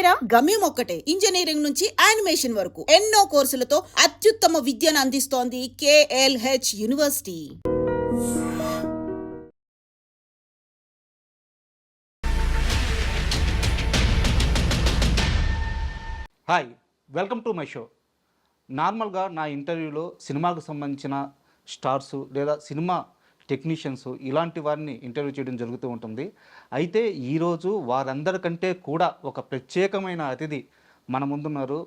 పేరా? గమ్యం ఒక్కటే, ఇంజనీరింగ్ నుంచి యానిమేషన్ వరకు ఎన్నో కోర్సులతో అత్యుత్తమ విద్యను అందిస్తోంది KLH university. Hi, welcome to my show. నార్మల్గా నా ఇంటర్వ్యూలో సినిమాకు సంబంధించిన స్టార్స్ లేదా సినిమా టెక్నీషియన్స్ ఇలాంటి వారిని ఇంటర్వ్యూ చేయడం జరుగుతూ ఉంటుంది. అయితే ఈరోజు వారందరికంటే కూడా ఒక ప్రత్యేకమైన అతిథి మన ముందున్నారు.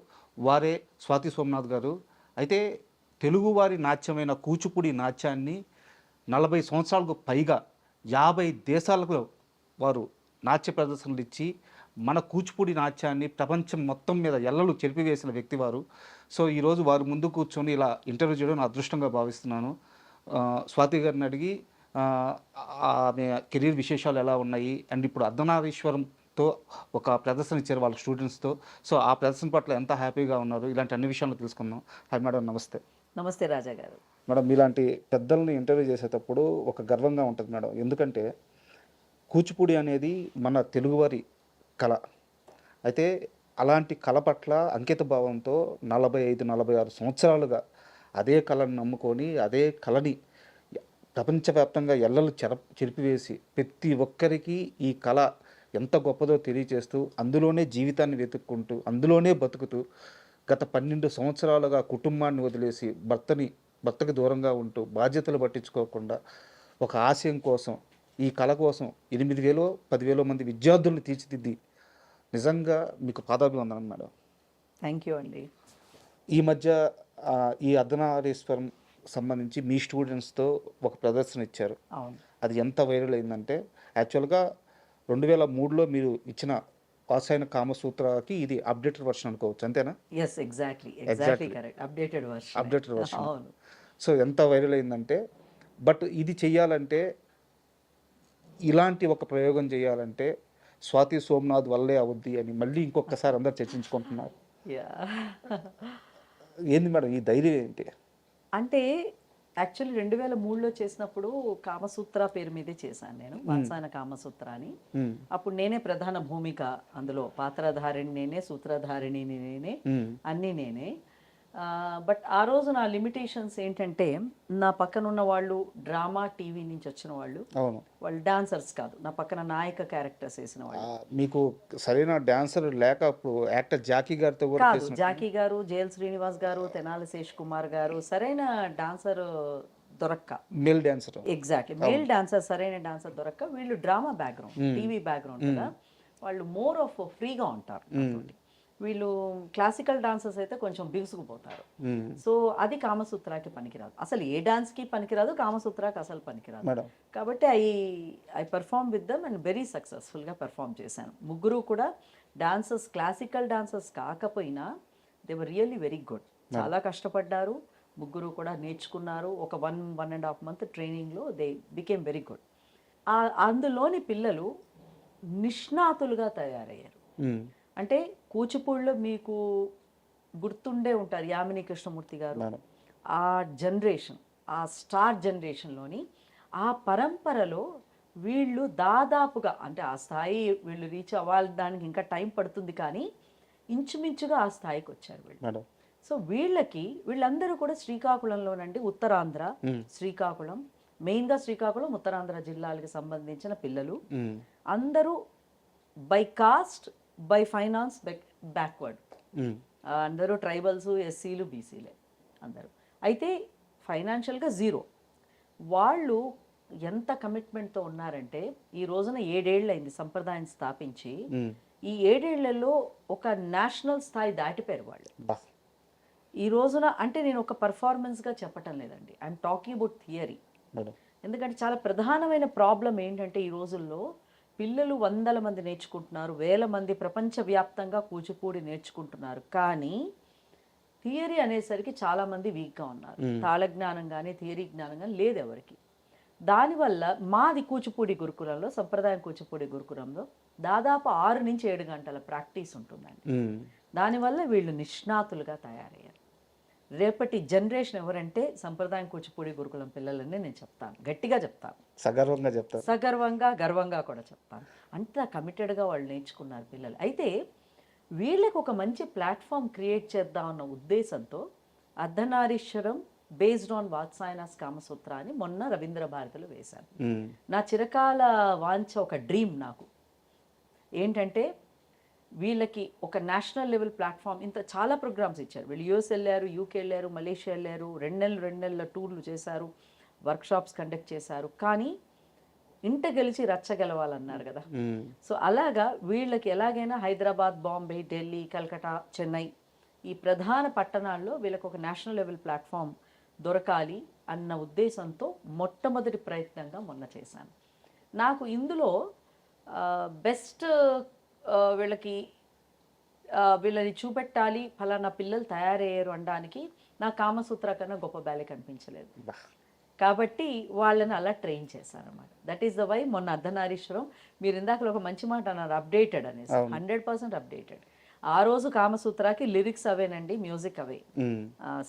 వారే స్వాతి సోమనాథ్ గారు. అయితే తెలుగువారి నాట్యమైన కూచిపూడి నాట్యాన్ని 40 సంవత్సరాలకు పైగా 50 దేశాలకు వారు నాట్య ప్రదర్శనలు ఇచ్చి మన కూచిపూడి నాట్యాన్ని ప్రపంచం మొత్తం మీద ఎల్లలు చెరిపివేసిన వ్యక్తి వారు. సో ఈరోజు వారు ముందు కూర్చొని ఇలా ఇంటర్వ్యూ చేయడం నా అదృష్టంగా భావిస్తున్నాను. స్వాతి గారిని అడిగి ఆమె కెరీర్ విశేషాలు ఎలా ఉన్నాయి అండ్ ఇప్పుడు అర్ధనారీశ్వరంతో ఒక ప్రదర్శన ఇచ్చారు వాళ్ళ స్టూడెంట్స్తో. సో ఆ ప్రదర్శన పట్ల ఎంత హ్యాపీగా ఉన్నారు, ఇలాంటి అన్ని విషయాలు తెలుసుకుందాం. హాయ్ మేడం, నమస్తే. నమస్తే రాజా గారు. మేడం, మీలాంటి పెద్దల్ని ఇంటర్వ్యూ చేసేటప్పుడు ఒక గర్వంగా ఉంటుంది మేడం. ఎందుకంటే కూచిపూడి అనేది మన తెలుగువారి కళ. అయితే అలాంటి కళ పట్ల అంకిత భావంతో 45-46 సంవత్సరాలుగా అదే కళను నమ్ముకొని అదే కళని ప్రపంచవ్యాప్తంగా ఎల్లలు చెరిపివేసి ప్రతి ఒక్కరికి ఈ కళ ఎంత గొప్పదో తెలియచేస్తూ అందులోనే జీవితాన్ని వెతుక్కుంటూ అందులోనే బతుకుతూ గత 12 సంవత్సరాలుగా కుటుంబాన్ని వదిలేసి భర్తకి దూరంగా ఉంటూ బాధ్యతలు పట్టించుకోకుండా ఒక ఆశయం కోసం ఈ కళ కోసం 8,000-10,000 మంది విద్యార్థులను తీర్చిదిద్ది నిజంగా మీకు పాదాభివందనం మేడం. థ్యాంక్ యూ అండి. ఈ మధ్య ఈ అర్ధనారీశ్వరం సంబంధించి మీ స్టూడెంట్స్తో ఒక ప్రదర్శన ఇచ్చారు. అవును, అది ఎంత వైరల్ అయిందంటే యాక్చువల్గా 2003లో మీరు ఇచ్చిన వాత్సాయన కామసూత్రకి ఇది అప్డేటెడ్ వర్షన్ అనుకోవచ్చు, అంతేనా? Yes, exactly correct. Updated version. అవును. సో ఎంత వైరల్ అయిందంటే, బట్ ఇది చెయ్యాలంటే, ఇలాంటి ఒక ప్రయోగం చేయాలంటే స్వాతి సోమనాథ్ వల్లే అవుద్ది అని మళ్ళీ ఇంకొకసారి అందరు చర్చించుకుంటున్నారు. ఏంది మేడం ఈ ధైర్యం ఏంటి? అంటే యాక్చువల్లీ 2003లో చేసినప్పుడు కామసూత్ర పేరు మీదే చేశాను నేను, వాత్సాయన కామసూత్ర అని. అప్పుడు నేనే ప్రధాన భూమిక, అందులో పాత్రధారిణి నేనే, సూత్రధారిణి నేనే, అన్నీ నేనే. బట్ ఆ రోజు నా లిమిటేషన్స్ ఏంటంటే, నా పక్కన ఉన్న వాళ్ళు డ్రామా టీవీ నుంచి వచ్చిన వాళ్ళు, వాళ్ళు డాన్సర్స్ కాదు, నా పక్కన నాయక క్యారెక్టర్స్ వేసిన వాళ్ళు. మీకు సరైన డాన్సర్ లేక అప్పుడు యాక్టర్ జాకీ గారితో కూడా కాదు, జాకీ గారు, జేఎల్ శ్రీనివాస్ గారు, తెనాలి శేష్ కుమార్ గారు సరైన డాన్సర్ దొరక్క, male dancer, exactly male dancer, సరైన డాన్సర్ దొరక్క. వీళ్ళు డ్రామా బ్యాక్గ్రౌండ్, టీవీ బ్యాక్గ్రౌండ్ కదా, వాళ్ళు మోర్ ఆఫ్ ఫ్రీగా ఉంటారు. వీళ్ళు క్లాసికల్ డాన్సర్స్ అయితే కొంచెం బిగుసుకుపోతారు. సో అది కామసూత్రాకి పనికిరాదు, అసలు ఏ డాన్స్కి పనికిరాదు, కామసూత్రాకి అసలు పనికిరాదు. కాబట్టి I perform with them and very సక్సెస్ఫుల్గా పర్ఫామ్ చేశాను. ముగ్గురు కూడా డాన్సర్స్, క్లాసికల్ డాన్సర్స్ కాకపోయినా they were really very good. చాలా కష్టపడ్డారు, ముగ్గురు కూడా నేర్చుకున్నారు. ఒక 1.5 month ట్రైనింగ్లో దే బికేమ్ వెరీ గుడ్. అందులోని పిల్లలు నిష్ణాతులుగా తయారయ్యారు. అంటే కూచిపూడిలో మీకు గుర్తుండే ఉంటారు యామిని కృష్ణమూర్తి గారు, ఆ జనరేషన్, ఆ స్టార్ జనరేషన్లోని ఆ పరంపరలో వీళ్ళు దాదాపుగా, అంటే ఆ స్థాయి వీళ్ళు రీచ్ అవ్వడానికి ఇంకా టైం పడుతుంది, కానీ ఇంచుమించుగా ఆ స్థాయికి వచ్చారు వీళ్ళు. సో వీళ్ళందరూ కూడా శ్రీకాకుళంలోనండి, ఉత్తరాంధ్ర, శ్రీకాకుళం, మెయిన్గా శ్రీకాకుళం ఉత్తరాంధ్ర జిల్లాలకు సంబంధించిన పిల్లలు. అందరూ by cost, by finance backward, అందరూ ట్రైబల్స్, ఎస్సీలు, బీసీలే అందరూ. అయితే ఫైనాన్షియల్గా జీరో. వాళ్ళు ఎంత కమిట్మెంట్తో ఉన్నారంటే, ఈ రోజున 7 ఏళ్ళు అయింది సంప్రదాయం స్థాపించి. ఈ 7 ఏళ్లలో ఒక నేషనల్ స్థాయి దాటిపోయారు వాళ్ళు. ఈ రోజున అంటే నేను ఒక పర్ఫార్మెన్స్గా చెప్పటం లేదండి, ఐఎమ్ టాకింగ్ అబౌట్ థియరీ. ఎందుకంటే చాలా ప్రధానమైన ప్రాబ్లం ఏంటంటే, ఈ రోజుల్లో పిల్లలు 100 మంది నేర్చుకుంటున్నారు, 1000 మంది ప్రపంచవ్యాప్తంగా కూచిపూడి నేర్చుకుంటున్నారు, కానీ థియరీ అనేసరికి చాలామంది వీక్గా ఉన్నారు. తాళ జ్ఞానం కానీ థియరీ జ్ఞానం కానీ లేదు ఎవరికి. దానివల్ల మాది కూచిపూడి గురుకులంలో, సంప్రదాయం కూచిపూడి గురుకులంలో దాదాపు 6 నుంచి 7 గంటల ప్రాక్టీస్ ఉంటుందండి. దానివల్ల వీళ్ళు నిష్ణాతులుగా తయారయ్యారు. రేపటి జనరేషన్ ఎవరంటే సంప్రదాయం కూచిపూడి గురుకులం పిల్లలని నేను చెప్తాను, గట్టిగా చెప్తాను, సగర్వంగా గర్వంగా కూడా చెప్తాను. అంత కమిటెడ్గా వాళ్ళు నేర్చుకున్నారు పిల్లలు. అయితే వీళ్ళకి ఒక మంచి ప్లాట్ఫామ్ క్రియేట్ చేద్దాం అన్న ఉద్దేశంతో అర్ధనారీశ్వరం బేస్డ్ ఆన్ వాత్సాయనాస్ కామసూత్ర అని మొన్న రవీంద్ర భారతిలో వేశాను. నా చిరకాల వాంఛ, ఒక డ్రీమ్ నాకు ఏంటంటే వీళ్ళకి ఒక నేషనల్ లెవెల్ ప్లాట్ఫామ్. ఇంత చాలా ప్రోగ్రామ్స్ ఇచ్చారు వీళ్ళు. యూఎస్ వెళ్ళారు, యూకే వెళ్ళారు, మలేషియా వెళ్ళారు, 2 నెలల టూర్లు చేశారు, వర్క్షాప్స్ కండక్ట్ చేశారు. కానీ ఇంట గెలిచి రచ్చ గెలవాలన్నారు కదా. సో అలాగా వీళ్ళకి ఎలాగైనా హైదరాబాద్, బాంబే, ఢిల్లీ, కల్కటా, చెన్నై ఈ ప్రధాన పట్టణాల్లో వీళ్ళకి ఒక నేషనల్ లెవెల్ ప్లాట్ఫామ్ దొరకాలి అన్న ఉద్దేశంతో మొట్టమొదటి ప్రయత్నంగా మొన్న చేశాను. నాకు ఇందులో బెస్ట్ వీళ్ళని చూపెట్టాలి, ఫలానా పిల్లలు తయారయ్యారు అనడానికి నా కామసూత్ర కన్నా గొప్ప బ్యాలే కనిపించలేదు. కాబట్టి వాళ్ళని అలా ట్రైన్ చేశాను అనమాట. దట్ ఈస్ ద వై మొన్న అర్ధనారీశ్వరం, మీరు ఇందాకలో ఒక మంచి మాట అన్నారు, అప్డేటెడ్ అనేసి. 100% అప్డేటెడ్. ఆ రోజు కామసూత్రకి లిరిక్స్ అవేనండి, మ్యూజిక్ అవే,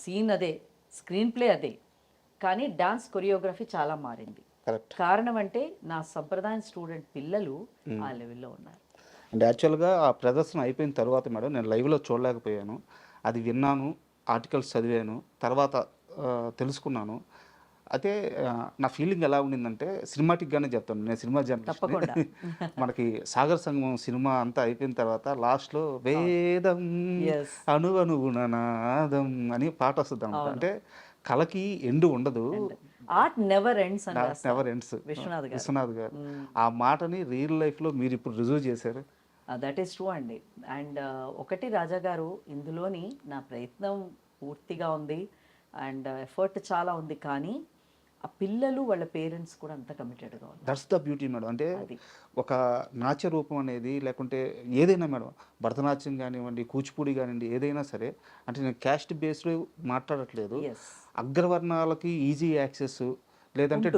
సీన్ అదే, స్క్రీన్ ప్లే అదే, కానీ డాన్స్ కొరియోగ్రఫీ చాలా మారింది. కారణం అంటే నా సంప్రదాయం స్టూడెంట్ పిల్లలు ఆ లెవెల్లో ఉన్నారు. అండ్ యాక్చువల్గా ఆ ప్రదర్శన అయిపోయిన తర్వాత మేడం నేను లైవ్లో చూడలేకపోయాను. అది విన్నాను, ఆర్టికల్స్ చదివాను, తర్వాత తెలుసుకున్నాను. అయితే నా ఫీలింగ్ ఎలా ఉండిందంటే, సినిమాటిక్గానే చెప్తాను, నేను సినిమా జర్నలిస్ట్. మనకి సాగర్ సంగమం సినిమా అంతా అయిపోయిన తర్వాత లాస్ట్లో వేదం అణువణువుననాదం అని పాట వస్తుంది అనమాట. అంటే కళకి ఎండు ఉండదు, ఆర్ట్ నెవర్ ఎండ్స్. విశ్వనాథ్ గారు ఆ మాటని రియల్ లైఫ్లో మీరు ఇప్పుడు రుజువు చేశారు. దట్ ఈస్ ట్రూ అండి. అండ్ ఒకటి రాజా గారు, ఇందులోని నా ప్రయత్నం పూర్తిగా ఉంది అండ్ ఎఫర్ట్ చాలా ఉంది, కానీ ఆ పిల్లలు వాళ్ళ పేరెంట్స్ కూడా అంత కమిటెడ్గా ఉన్నారు. That's the beauty madam. అంటే ఒక నాట్య రూపం అనేది, లేకుంటే ఏదైనా మేడం, భరతనాట్యం కానివ్వండి, కూచిపూడి కానివ్వండి, ఏదైనా సరే, అంటే నేను క్యాస్ట్ బేస్డ్ మాట్లాడట్లేదు. అగ్రవర్ణాలకి ఈజీ యాక్సెస్, లేదంటే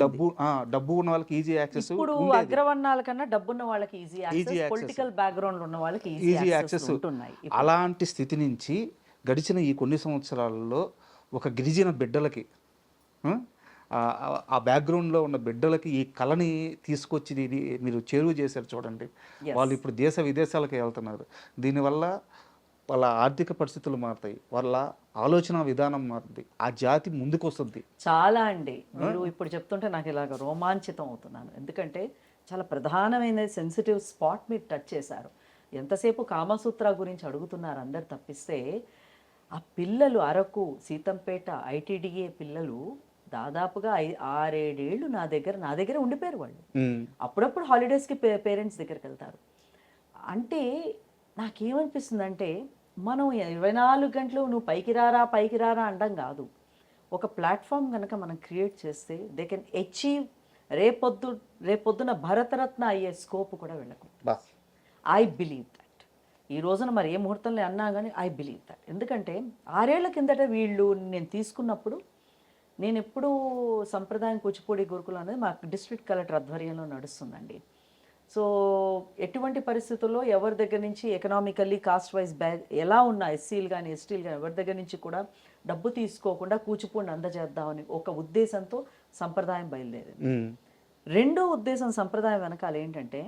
డబ్బు ఉన్న వాళ్ళకి ఈజీ యాక్సెస్. ఇప్పుడు అగ్రవర్ణాల కన్నా డబ్బున్న వాళ్ళకి ఈజీ యాక్సెస్, పొలిటికల్ బ్యాక్గ్రౌండ్ ఉన్న వాళ్ళకి ఈజీ యాక్సెస్ ఉంటున్నాయి. అలాంటి స్థితి నుంచి గడిచిన ఈ కొన్ని సంవత్సరాలలో ఒక గిరిజన బిడ్డలకి, ఆ బ్యాక్గ్రౌండ్లో ఉన్న బిడ్డలకి ఈ కళని తీసుకొచ్చి మీరు చేరువ చేశారు చూడండి. వాళ్ళు ఇప్పుడు దేశ విదేశాలకు వెళ్తున్నారు. దీనివల్ల వాళ్ళ ఆర్థిక పరిస్థితులు మారుతాయి, వాళ్ళ ఆలోచన విధానం మారుతుంది, ఆ జాతి ముందుకు వస్తుంది. చాలా అండి, మీరు ఇప్పుడు చెప్తుంటే నాకు ఇలాగ రోమాంచితం అవుతున్నాను. ఎందుకంటే చాలా ప్రధానమైన సెన్సిటివ్ స్పాట్ మీరు టచ్ చేశారు. ఎంతసేపు కామసూత్ర గురించి అడుగుతున్నారు అందరు తప్పిస్తే, ఆ పిల్లలు అరకు, సీతంపేట, ఐటీడీఏ పిల్లలు దాదాపుగా 6-7 ఏళ్ళు నా దగ్గర ఉండిపోయారు. వాళ్ళు అప్పుడప్పుడు హాలిడేస్కి పేరెంట్స్ దగ్గరికి వెళ్తారు. అంటే నాకేమనిపిస్తుంది అంటే, మనం 24 గంటలు నువ్వు పైకి రారా అనడం కాదు. ఒక ప్లాట్ఫామ్ కనుక మనం క్రియేట్ చేస్తే దే కెన్ అచీవ్. రేపొద్దున భరతరత్న అయ్యే స్కోప్ కూడా వెళ్ళకు. I believe that. ఈ రోజున మరి ఏ ముహూర్తంలో అన్నా కానీ ఐ బిలీవ్ దట్. ఎందుకంటే 6 ఏళ్ల కిందట వీళ్ళు నేను తీసుకున్నప్పుడు, నేను ఎప్పుడూ సంప్రదాయం కూచిపూడి గురుకులం అనేది మా డిస్ట్రిక్ట్ కలెక్టర్ ఆధ్వర్యంలో నడుస్తుందండి. సో ఎటువంటి పరిస్థితుల్లో ఎవరి దగ్గర నుంచి ఎకనామికల్లీ కాస్ట్ వైజ్ ఎలా ఉన్న ఎస్సీలు కానీ ఎస్టీలు కానీ ఎవరి దగ్గర నుంచి కూడా డబ్బు తీసుకోకుండా కూచిపూడిని అందజేద్దామని ఒక ఉద్దేశంతో సంప్రదాయం బయలుదేరింది. రెండో ఉద్దేశం సంప్రదాయం వెనకాల ఏంటంటే,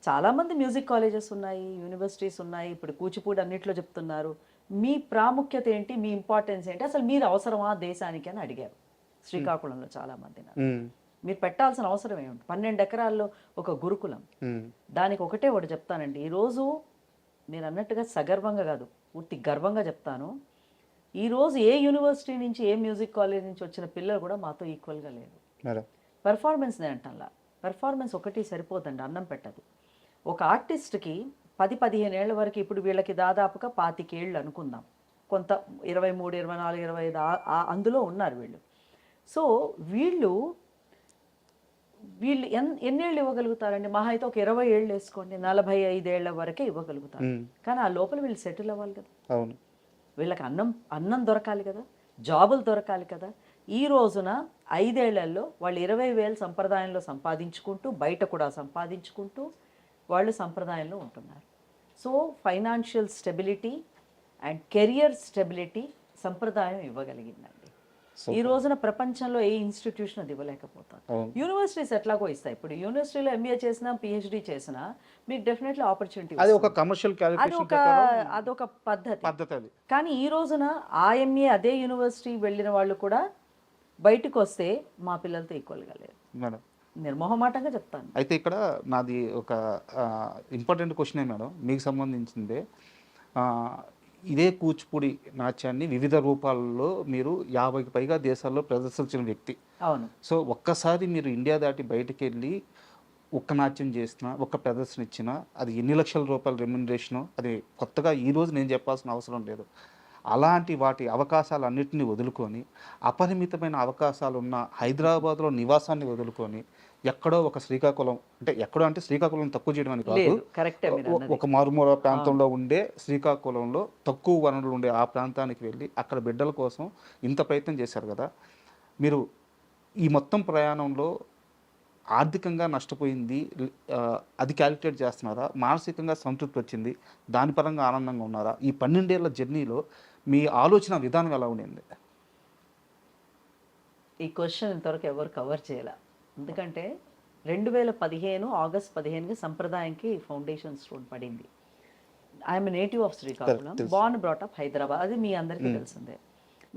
చాలామంది మ్యూజిక్ కాలేజెస్ ఉన్నాయి, యూనివర్సిటీస్ ఉన్నాయి, ఇప్పుడు కూచిపూడి అన్నిట్లో చెప్తున్నారు. మీ ప్రాముఖ్యత ఏంటి, మీ ఇంపార్టెన్స్ ఏంటి, అసలు మీరు అవసరమా దేశానికి అని అడిగారు శ్రీకాకుళంలో చాలామంది. మీరు పెట్టాల్సిన అవసరం ఏమిటి? 12 ఎకరాల్లో ఒక గురుకులం. దానికి ఒకటే చెప్తానండి. ఈరోజు నేను అన్నట్టుగా సగర్వంగా కాదు, పూర్తి గర్వంగా చెప్తాను. ఈరోజు ఏ యూనివర్సిటీ నుంచి, ఏ మ్యూజిక్ కాలేజ్ నుంచి వచ్చిన పిల్లలు కూడా మాతో ఈక్వల్గా లేరు. పెర్ఫార్మెన్స్ నేను అంటానులా, పెర్ఫార్మెన్స్ ఒకటి సరిపోదండి, అన్నం పెట్టదు. ఒక ఆర్టిస్ట్కి 10-15 ఏళ్ల వరకు, ఇప్పుడు వీళ్ళకి దాదాపుగా 25 ఏళ్ళు అనుకుందాం, కొంత 23, 24, 25 అందులో ఉన్నారు వీళ్ళు. సో వీళ్ళు ఎన్నేళ్ళు ఇవ్వగలుగుతారండి? మహా అయితే ఒక 20 ఏళ్ళు వేసుకోండి, 45 ఏళ్ల వరకే ఇవ్వగలుగుతారు. కానీ ఆ లోపల వీళ్ళు సెటిల్ అవ్వాలి కదా. అవును, వీళ్ళకి అన్నం దొరకాలి కదా, జాబులు దొరకాలి కదా. ఈ రోజున 5 ఏళ్లలో వాళ్ళు 20,000 సంప్రదాయంలో సంపాదించుకుంటూ, బయట కూడా సంపాదించుకుంటూ వాళ్ళు సంప్రదాయంలో ఉంటున్నారు. So financial stability and career stability సంప్రదాయం ఇవ్వగలిగిందండి. ఈ రోజున ప్రపంచంలో ఏ ఇన్స్టిట్యూషన్ అది ఇవ్వలేకపోతారు. అవును. యూనివర్సిటీస్ ఎట్లాగో ఇస్తాయి. ఇప్పుడు యూనివర్సిటీలో ఎంబీఏ చేసినా పిహెచ్డి చేసినా మీకు డెఫినెట్లీ ఆపర్చునిటీ. అది ఒక కమర్షియల్ క్యాలిక్యులేషన్ అదొక పద్ధతి. పద్ధతి అది. కానీ ఈ రోజున ఆ ఎంఏ అదే యూనివర్సిటీ వెళ్ళిన వాళ్ళు కూడా బయటకు వస్తే మా పిల్లలతో ఈక్వల్గా లేరు. మేడం నిర్మోహమాటంగా చెప్తాను. అయితే ఇక్కడ నాది ఒక ఇంపార్టెంట్ క్వశ్చనే మేడం, మీకు సంబంధించిందే. ఆ, ఇదే కూచిపూడి నాట్యాన్ని వివిధ రూపాల్లో మీరు 50కి పైగా దేశాల్లో ప్రదర్శించిన వ్యక్తి. అవును. సో ఒక్కసారి మీరు ఇండియా దాటి బయటికి వెళ్ళి ఒక్క నాట్యం చేసినా, ఒక్క ప్రదర్శన ఇచ్చినా అది ఎన్ని లక్షల రూపాయల రెమ్యునరేషను, అది కొత్తగా ఈరోజు నేను చెప్పాల్సిన అవసరం లేదు. అలాంటి వాటి అవకాశాలన్నింటినీ వదులుకొని, అపరిమితమైన అవకాశాలు ఉన్న హైదరాబాద్లో నివాసాన్ని వదులుకొని ఎక్కడో ఒక శ్రీకాకుళం, అంటే ఎక్కడో అంటే శ్రీకాకుళం తక్కువ చేయడం అని కాదు, కరెక్టే మీరు అన్నది. ఒక మారుమూల ప్రాంతంలో ఉండే శ్రీకాకుళంలో తక్కువ వనరులు ఉండే ఆ ప్రాంతానికి వెళ్ళి అక్కడ బిడ్డల కోసం ఇంత ప్రయత్నం చేశారు కదా. మీరు ఈ మొత్తం ప్రయాణంలో ఆర్థికంగా నష్టపోయింది అది క్యాలిక్యులేట్ చేస్తున్నారా, మానసికంగా సంతృప్తి వచ్చింది, దాని పరంగా ఆనందంగా ఉన్నారా? ఈ 12 ఏళ్ల జర్నీలో మీ ఆలోచన విధానం ఎలా ఉండింది? ఈ క్వశ్చన్ ఇంతవరకు ఎవరు కవర్ చేయాల. ఎందుకంటే 2015 ఆగస్ట్ 15కి సంప్రదాయంకి ఫౌండేషన్ స్టోన్ పడింది. I'm native of Srikakulam, born brought up Hyderabad, అది మీ అందరికీ తెలిసిందే.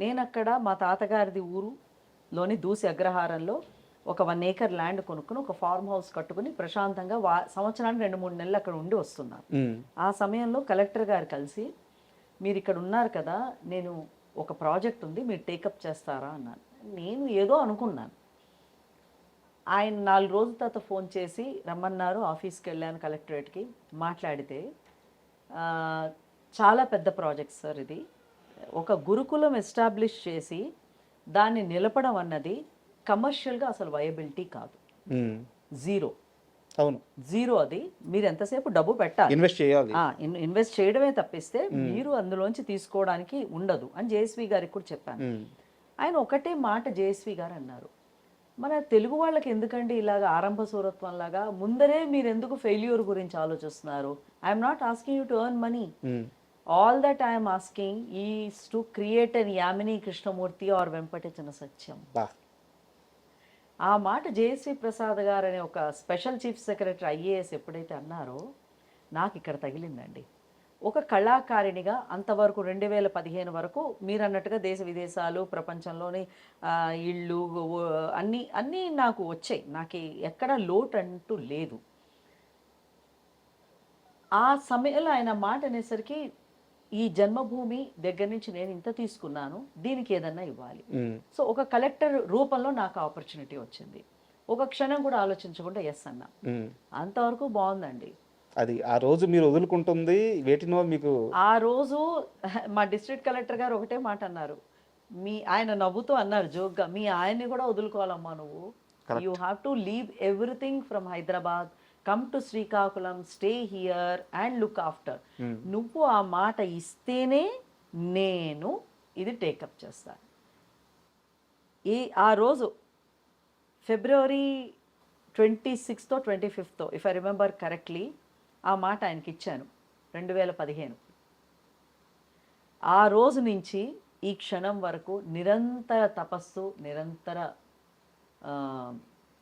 నేను అక్కడ మా తాతగారిది ఊరులోని దూసి అగ్రహారంలో ఒక 1 acre ల్యాండ్ కొనుక్కుని ఒక ఫార్మ్ హౌస్ కట్టుకుని ప్రశాంతంగా సంవత్సరానికి 2-3 నెలలు అక్కడ ఉండి వస్తున్నాను. ఆ సమయంలో కలెక్టర్ గారు కలిసి, మీరు ఇక్కడ ఉన్నారు కదా, నేను ఒక ప్రాజెక్ట్ ఉంది, మీరు టేకప్ చేస్తారా అన్నాను. నేను ఏదో అనుకున్నాను. ఆయన 4 రోజుల తర్వాత ఫోన్ చేసి రమ్మన్నారు. ఆఫీస్కి వెళ్ళాను, కలెక్టరేట్కి మాట్లాడితే, చాలా పెద్ద ప్రాజెక్ట్ సార్ ఇది. ఒక గురుకులం ఎస్టాబ్లిష్ చేసి దాన్ని నిలపడం అన్నది కమర్షియల్గా అసలు వయబిలిటీ కాదు. జీరో. అవును, జీరో. అది మీరు ఎంతసేపు డబ్బు పెట్టాలి, ఇన్వెస్ట్ చేయాలి. ఇన్వెస్ట్ చేయడమే తప్పిస్తే మీరు అందులోంచి తీసుకోవడానికి ఉండదు అని జేఎస్వి గారికి కూడా చెప్పాను. ఆయన ఒకటే మాట జేఎస్వి గారు అన్నారు, మన తెలుగు వాళ్ళకి ఎందుకండి ఇలాగ ఆరంభ సూరత్వం లాగా ముందరే మీరు ఎందుకు ఫెయిల్యూర్ గురించి ఆలోచిస్తున్నారు? I'm not asking you to earn money. All that I'm asking is to create an Yamini Krishnamurthy or వెంపటచన సత్యం. ఆ మాట జేఎస్వి ప్రసాద్ గారు అనే ఒక స్పెషల్ చీఫ్ సెక్రటరీ ఐఏఎస్ ఎప్పుడైతే అన్నారో నాకు ఇక్కడ తగిలిందండి. ఒక కళాకారిణిగా అంతవరకు 2015 వరకు మీరు అన్నట్టుగా దేశ విదేశాలు, ప్రపంచంలోని ఇళ్ళు అన్నీ నాకు వచ్చాయి. నాకు ఎక్కడ లోటు అంటూ లేదు. ఆ సమయంలో ఆయన మాట అనేసరికి ఈ జన్మభూమి దగ్గర నుంచి నేను ఇంత తీసుకున్నాను, దీనికి ఏదన్నా ఇవ్వాలి. సో ఒక కలెక్టర్ రూపంలో నాకు ఆపర్చునిటీ వచ్చింది. ఒక క్షణం కూడా ఆలోచించకుండా ఎస్ అన్నా. అంతవరకు బాగుందండి. అది ఆ రోజు మీరు వదులుకుంటుంది వేటినో మీకు. ఆ రోజు మా డిస్ట్రిక్ట్ కలెక్టర్ గారు ఒకటే మాట అన్నారు. ఆయన నవ్వుతూ అన్నారు జోక్గా, మీ ఆయన్ని కూడా వదులుకోవాలమ్మా నువ్వు. You have to leave everything from Hyderabad, come to Srikakulam, stay here and look after. నువ్వు ఆ మాట ఇస్తేనే నేను ఇది టేకప్ చేస్తాను. ఆ రోజు ఫిబ్రవరి 26th or 25th, if I remember correctly, ఆ మాట ఆయనకి ఇచ్చాను 2015. ఆ రోజు నుంచి ఈ క్షణం వరకు నిరంతర తపస్సు, నిరంతర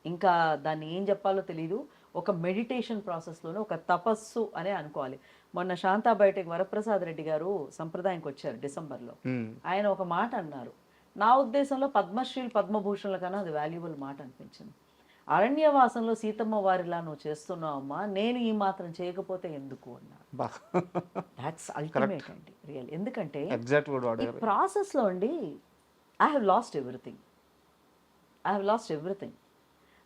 ఇంకా దాన్ని ఏం చెప్పాలో తెలీదు, ఒక మెడిటేషన్ ప్రాసెస్లోనే ఒక తపస్సు అనే అనుకోవాలి. మొన్న శాంతా బయోటెక్ వరప్రసాద్ రెడ్డి గారు సంప్రదాయంకి వచ్చారు డిసెంబర్లో. ఆయన ఒక మాట అన్నారు, నా ఉద్దేశంలో పద్మశ్రీలు పద్మభూషణుల కన్నా అది వాల్యుబుల్ మాట అనిపించింది. అరణ్యవాసంలో సీతమ్మ వారిలా నువ్వు చేస్తున్నావు అమ్మా, నేను ఈ మాత్రం చేయకపోతే ఎందుకు అన్నారు. దాట్స్ అల్టిమేట్ అండి రియల్. ఎందుకంటే ఈ ప్రాసెస్లో అండి ఐ హ్యావ్ లాస్ట్ ఎవ్రీథింగ్.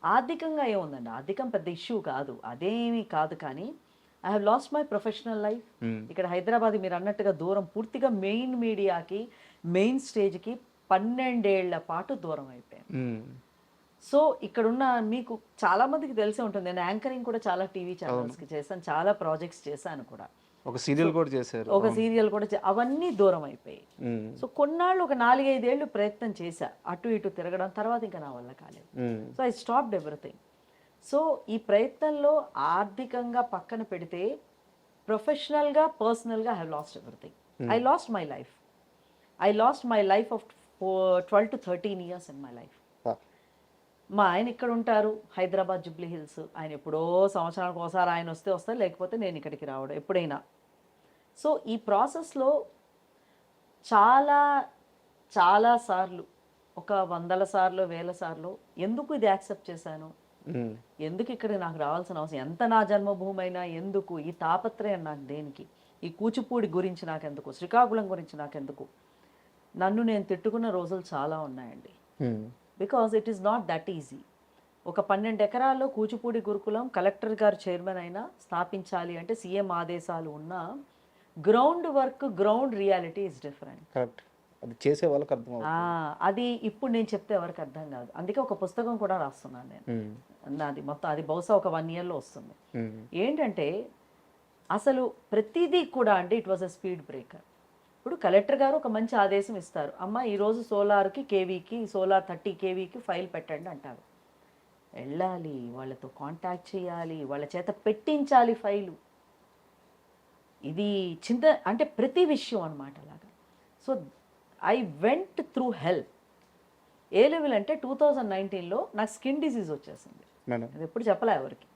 ఆర్థికంగా ఏముందండి, ఆర్థికం పెద్ద ఇష్యూ కాదు, అదేమీ కాదు. కానీ I have lost my professional life. ఇక్కడ హైదరాబాద్ మీరు అన్నట్టుగా దూరం, పూర్తిగా మెయిన్ మీడియాకి, మెయిన్ స్టేజ్కి 12 ఏళ్ల పాటు దూరం అయిపోయాను. సో ఇక్కడున్న మీకు చాలా మందికి తెలిసే ఉంటుంది, నేను యాంకరింగ్ కూడా చాలా టీవీ ఛానల్స్కి చేశాను, చాలా ప్రాజెక్ట్స్ చేశాను కూడా, ఒక సీరియల్ కూడా చేశారు, అవన్నీ దూరం అయిపోయాయి. సో కొన్నాళ్ళు ఒక 4-5 ఏళ్ళు ప్రయత్నం చేశా అటు ఇటు తిరగడం, తర్వాత ఇంకా నా వల్ల కాలేదు. So I stopped everything. So ఈ ప్రయత్నంలో ఆర్థికంగా పక్కన పెడితే ప్రొఫెషనల్గా, పర్సనల్గా I have lost everything. I lost my life of 12 to 13 years in my life. మా ఆయన ఇక్కడ ఉంటారు హైదరాబాద్ జూబ్లీ హిల్స్. ఆయన ఎప్పుడో సంవత్సరానికి ఒకసారి ఆయన వస్తారు, లేకపోతే నేను ఇక్కడికి రావడం ఎప్పుడైనా. సో ఈ ప్రాసెస్లో చాలా చాలా సార్లు, ఒక 100 సార్లు 1000 సార్లు ఎందుకు ఇది యాక్సెప్ట్ చేశాను, ఎందుకు ఇక్కడ నాకు రావాల్సిన అవసరం, ఎంత నా జన్మభూమి అయినా ఎందుకు, ఈ తాపత్రయం నాకు దేనికి, ఈ కూచిపూడి గురించి నాకెందుకు, శ్రీకాకుళం గురించి నాకెందుకు, నన్ను నేను తిట్టుకున్న రోజులు చాలా ఉన్నాయండి. Because it is not that easy. ఒక 12 ఎకరాల్లో కూచిపూడి గురుకులం కలెక్టర్ గారు చైర్మన్ అయినా స్థాపించాలి అంటే సీఎం ఆదేశాలు ఉన్నా ground work, ground reality is different. Correct. అది చేసే వాళ్ళకి అర్థం అవుతుంది. అది ఇప్పుడు నేను చెప్తే ఎవరికి అర్థం కాదు. అందుకే ఒక పుస్తకం కూడా రాస్తున్నాను నేను. నాది మొత్తం అది బహుశా ఒక 1 yearలో వస్తుంది. ఏంటంటే అసలు ప్రతిదీ కూడా అంటే it was a speed breaker. ఇప్పుడు కలెక్టర్ గారు ఒక మంచి ఆదేశం ఇస్తారు, అమ్మ ఈరోజు సోలార్కి కేవీకి, సోలార్ 30 kVకి ఫైల్ పెట్టండి అంటారు. వెళ్ళాలి, వాళ్ళతో కాంటాక్ట్ చేయాలి, వాళ్ళ చేత పెట్టించాలి ఫైలు. ఇది అంటే ప్రతి విషయం అనమాట అలాగా. So I went through help. A level అంటే 2019లో నాకు స్కిన్ డిసీజ్ వచ్చేసింది. అది ఎప్పుడు చెప్పలే ఎవరికి.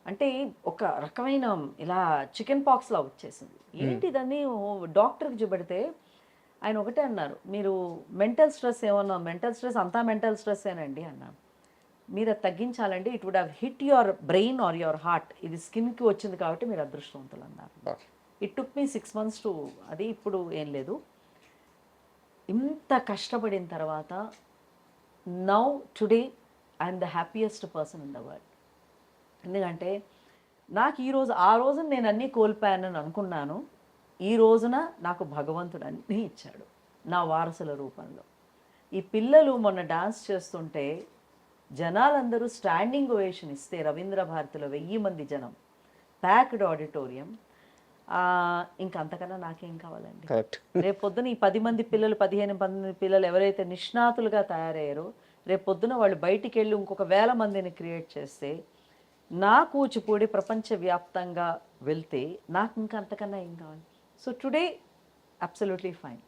అంటే ఒక రకమైన ఇలా చికెన్ పాక్స్లా వచ్చేసింది. ఏంటి దాన్ని డాక్టర్కి చూపెడితే ఆయన ఒకటే అన్నారు, మీరు మెంటల్ స్ట్రెస్ ఏమన్నా, మెంటల్ స్ట్రెస్ అంతా మెంటల్ స్ట్రెస్సేనండి అన్నాను. మీరు అది తగ్గించాలంటే it would have hit your brain or your heart. ఇది స్కిన్కి వచ్చింది కాబట్టి మీరు అదృష్టవంతులు అన్నారు. It took me 6 months to, అది ఇప్పుడు ఏం లేదు. ఇంత కష్టపడిన తర్వాత now today I'm the happiest person in the world. ఎందుకంటే నాకు ఈరోజు, ఆ రోజున నేను అన్నీ కోల్పోయానని అనుకున్నాను, ఈ రోజున నాకు భగవంతుడు అన్నీ ఇచ్చాడు నా వారసుల రూపంలో. ఈ పిల్లలు మొన్న డాన్స్ చేస్తుంటే జనాలందరూ స్టాండింగ్ ఓవేషన్ ఇస్తే, రవీంద్ర భారతిలో 1000 మంది జనం, ప్యాక్డ్ ఆడిటోరియం, ఇంకంతకన్నా నాకేం కావాలండి. రేపు పొద్దున ఈ 10 మంది పిల్లలు, 15 మంది పిల్లలు ఎవరైతే నిష్ణాతులుగా తయారయ్యారో, రేపు పొద్దున వాళ్ళు బయటికి వెళ్ళి ఇంకొక 1000 మందిని క్రియేట్ చేస్తే, నా కూచిపూడి ప్రపంచవ్యాప్తంగా వెళ్తే నాకు ఇంకా అంతకన్నా ఏం కావాలి. So today absolutely fine.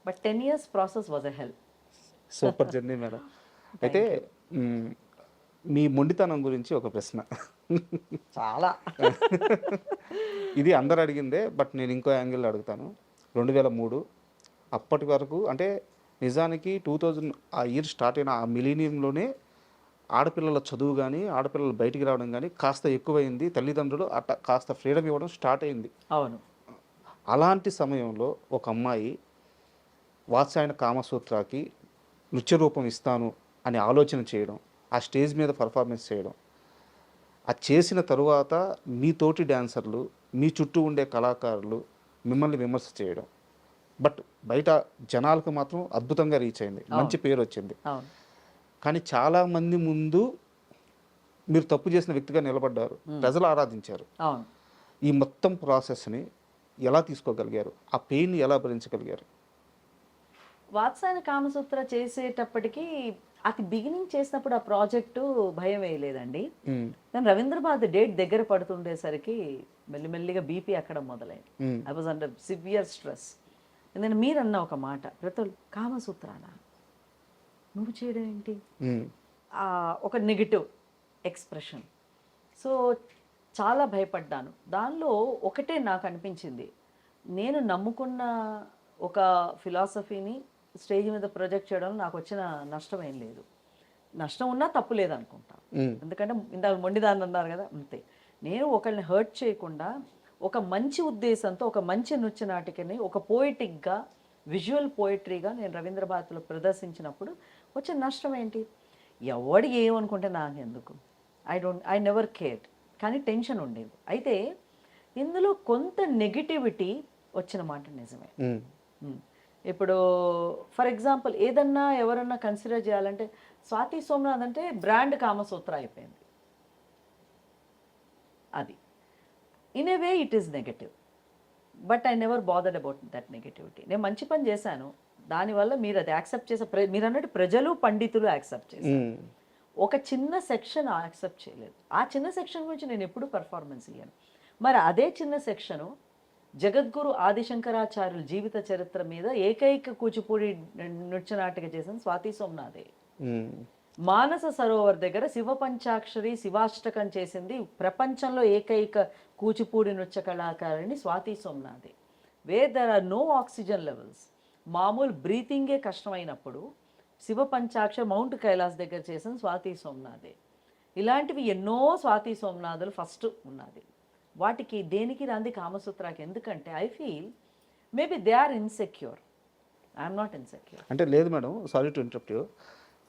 But 10 years process was a help. Super journey madam. అయితే మీ మొండితనం గురించి ఒక ప్రశ్న. చాలా ఇది అందరు అడిగిందే, బట్ నేను ఇంకో యాంగిల్ అడుగుతాను. 2003 అప్పటి వరకు అంటే నిజానికి 2000 ఆ ఇయర్ స్టార్ట్ అయిన ఆ మిలీనియంలోనే ఆడపిల్లల చదువు కానీ, ఆడపిల్లలు బయటికి రావడం కానీ కాస్త ఎక్కువైంది. తల్లిదండ్రులు అట్లా కాస్త ఫ్రీడమ్ ఇవ్వడం స్టార్ట్ అయింది. అవును. అలాంటి సమయంలో ఒక అమ్మాయి వాత్సాయన కామసూత్రాకి నృత్య రూపం ఇస్తాను అని ఆలోచన చేయడం, ఆ స్టేజ్ మీద పర్ఫార్మెన్స్ చేయడం, అది చేసిన తరువాత మీ తోటి డ్యాన్సర్లు, మీ చుట్టూ ఉండే కళాకారులు మిమ్మల్ని విమర్శ చేయడం, బట్ బయట జనాలకు మాత్రం అద్భుతంగా రీచ్ అయింది, మంచి పేరు వచ్చింది. కానీ చాలామంది ముందు మీరు తప్పు చేసిన వ్యక్తిగా నిలబడ్డారు, ప్రజలు ఆరాధించారు. ఈ మొత్తం ప్రాసెస్ని ఎలా తీసుకోగలిగారు, ఆ పెయిన్ని ఎలా భరించగలిగారు? వాత్సాయన కామసూత్ర చేసేటప్పటికి అది బిగినింగ్ చేసినప్పుడు ఆ ప్రాజెక్టు భయం వేయలేదండి. కానీ రవీంద్ర భారతి డేట్ దగ్గర పడుతుండేసరికి మెల్లిమెల్లిగా బీపీ ఎక్కడం మొదలైంది. I was under severe stress. ఎందుకంటే మీరన్న ఒక మాట, ప్రతులు కామసూత్రానా నువ్వు చేయడం ఏంటి, ఒక నెగిటివ్ ఎక్స్ప్రెషన్. సో చాలా భయపడ్డాను. దానిలో ఒకటే నాకు అనిపించింది, నేను నమ్ముకున్న ఒక ఫిలాసఫీని స్టేజ్ మీద ప్రొజెక్ట్ చేయడం నాకు వచ్చిన నష్టం ఏం లేదు. నష్టం ఉన్నా తప్పు లేదనుకుంటా. ఎందుకంటే ఇందాక మొండిదాన్ని అన్నారు కదా, అంతే. నేను ఒకళ్ళని హర్ట్ చేయకుండా ఒక మంచి ఉద్దేశంతో ఒక మంచి నృత్య నాటికని ఒక పోయిటిక్గా, విజువల్ పోయిటరీగా నేను రవీంద్ర భారతిలో ప్రదర్శించినప్పుడు వచ్చిన నష్టం ఏంటి? ఎవడు ఏమనుకుంటే నాకు ఎందుకు, ఐ నెవర్ కేర్డ్. కానీ టెన్షన్ ఉండేది. అయితే ఇందులో కొంత నెగిటివిటీ వచ్చిన మాట నిజమే. ఇప్పుడు ఫర్ ఎగ్జాంపుల్ ఏదన్నా ఎవరన్నా కన్సిడర్ చేయాలంటే స్వాతి సోమనాథ్ అంటే బ్రాండ్ కామసూత్ర అయిపోయింది. అది in a way it is negative, but I never bothered about that negativity. నేను మంచి పని చేశాను, దానివల్ల మీరు అది యాక్సెప్ట్ చేసే, మీరు అన్నట్టు ప్రజలు పండితులు యాక్సెప్ట్ చేశారు. ఒక చిన్న సెక్షన్ యాక్సెప్ట్ చేయలేదు. ఆ చిన్న సెక్షన్ గురించి నేను ఎప్పుడు పర్ఫార్మెన్స్ ఇయ్యాను. మరి అదే చిన్న సెక్షను జగద్గురు ఆదిశంకరాచార్యుల జీవిత చరిత్ర మీద ఏకైక కూచిపూడి నృత్య నాటిక చేసిన స్వాతి సోమనాథే. మానస సరోవర్ దగ్గర శివ పంచాక్షరి శివాష్టకం చేసింది ప్రపంచంలో ఏకైక కూచిపూడి నృత్య కళాకారిణి స్వాతి సోమనాథే. Where there are no oxygen levels, మామూలు బ్రీతింగే కష్టమైనప్పుడు శివ పంచాక్షరి మౌంట్ కైలాస్ దగ్గర చేసిన స్వాతి సోమనాథే. ఇలాంటివి ఎన్నో స్వాతి సోమనాథులు ఫస్ట్ ఉన్నది. వాటికి దేనికి రాంది కామసూత్రాకి. ఎందుకంటే I feel maybe they are insecure, I'm not insecure. అంటే లేదు madam, sorry to interrupt you,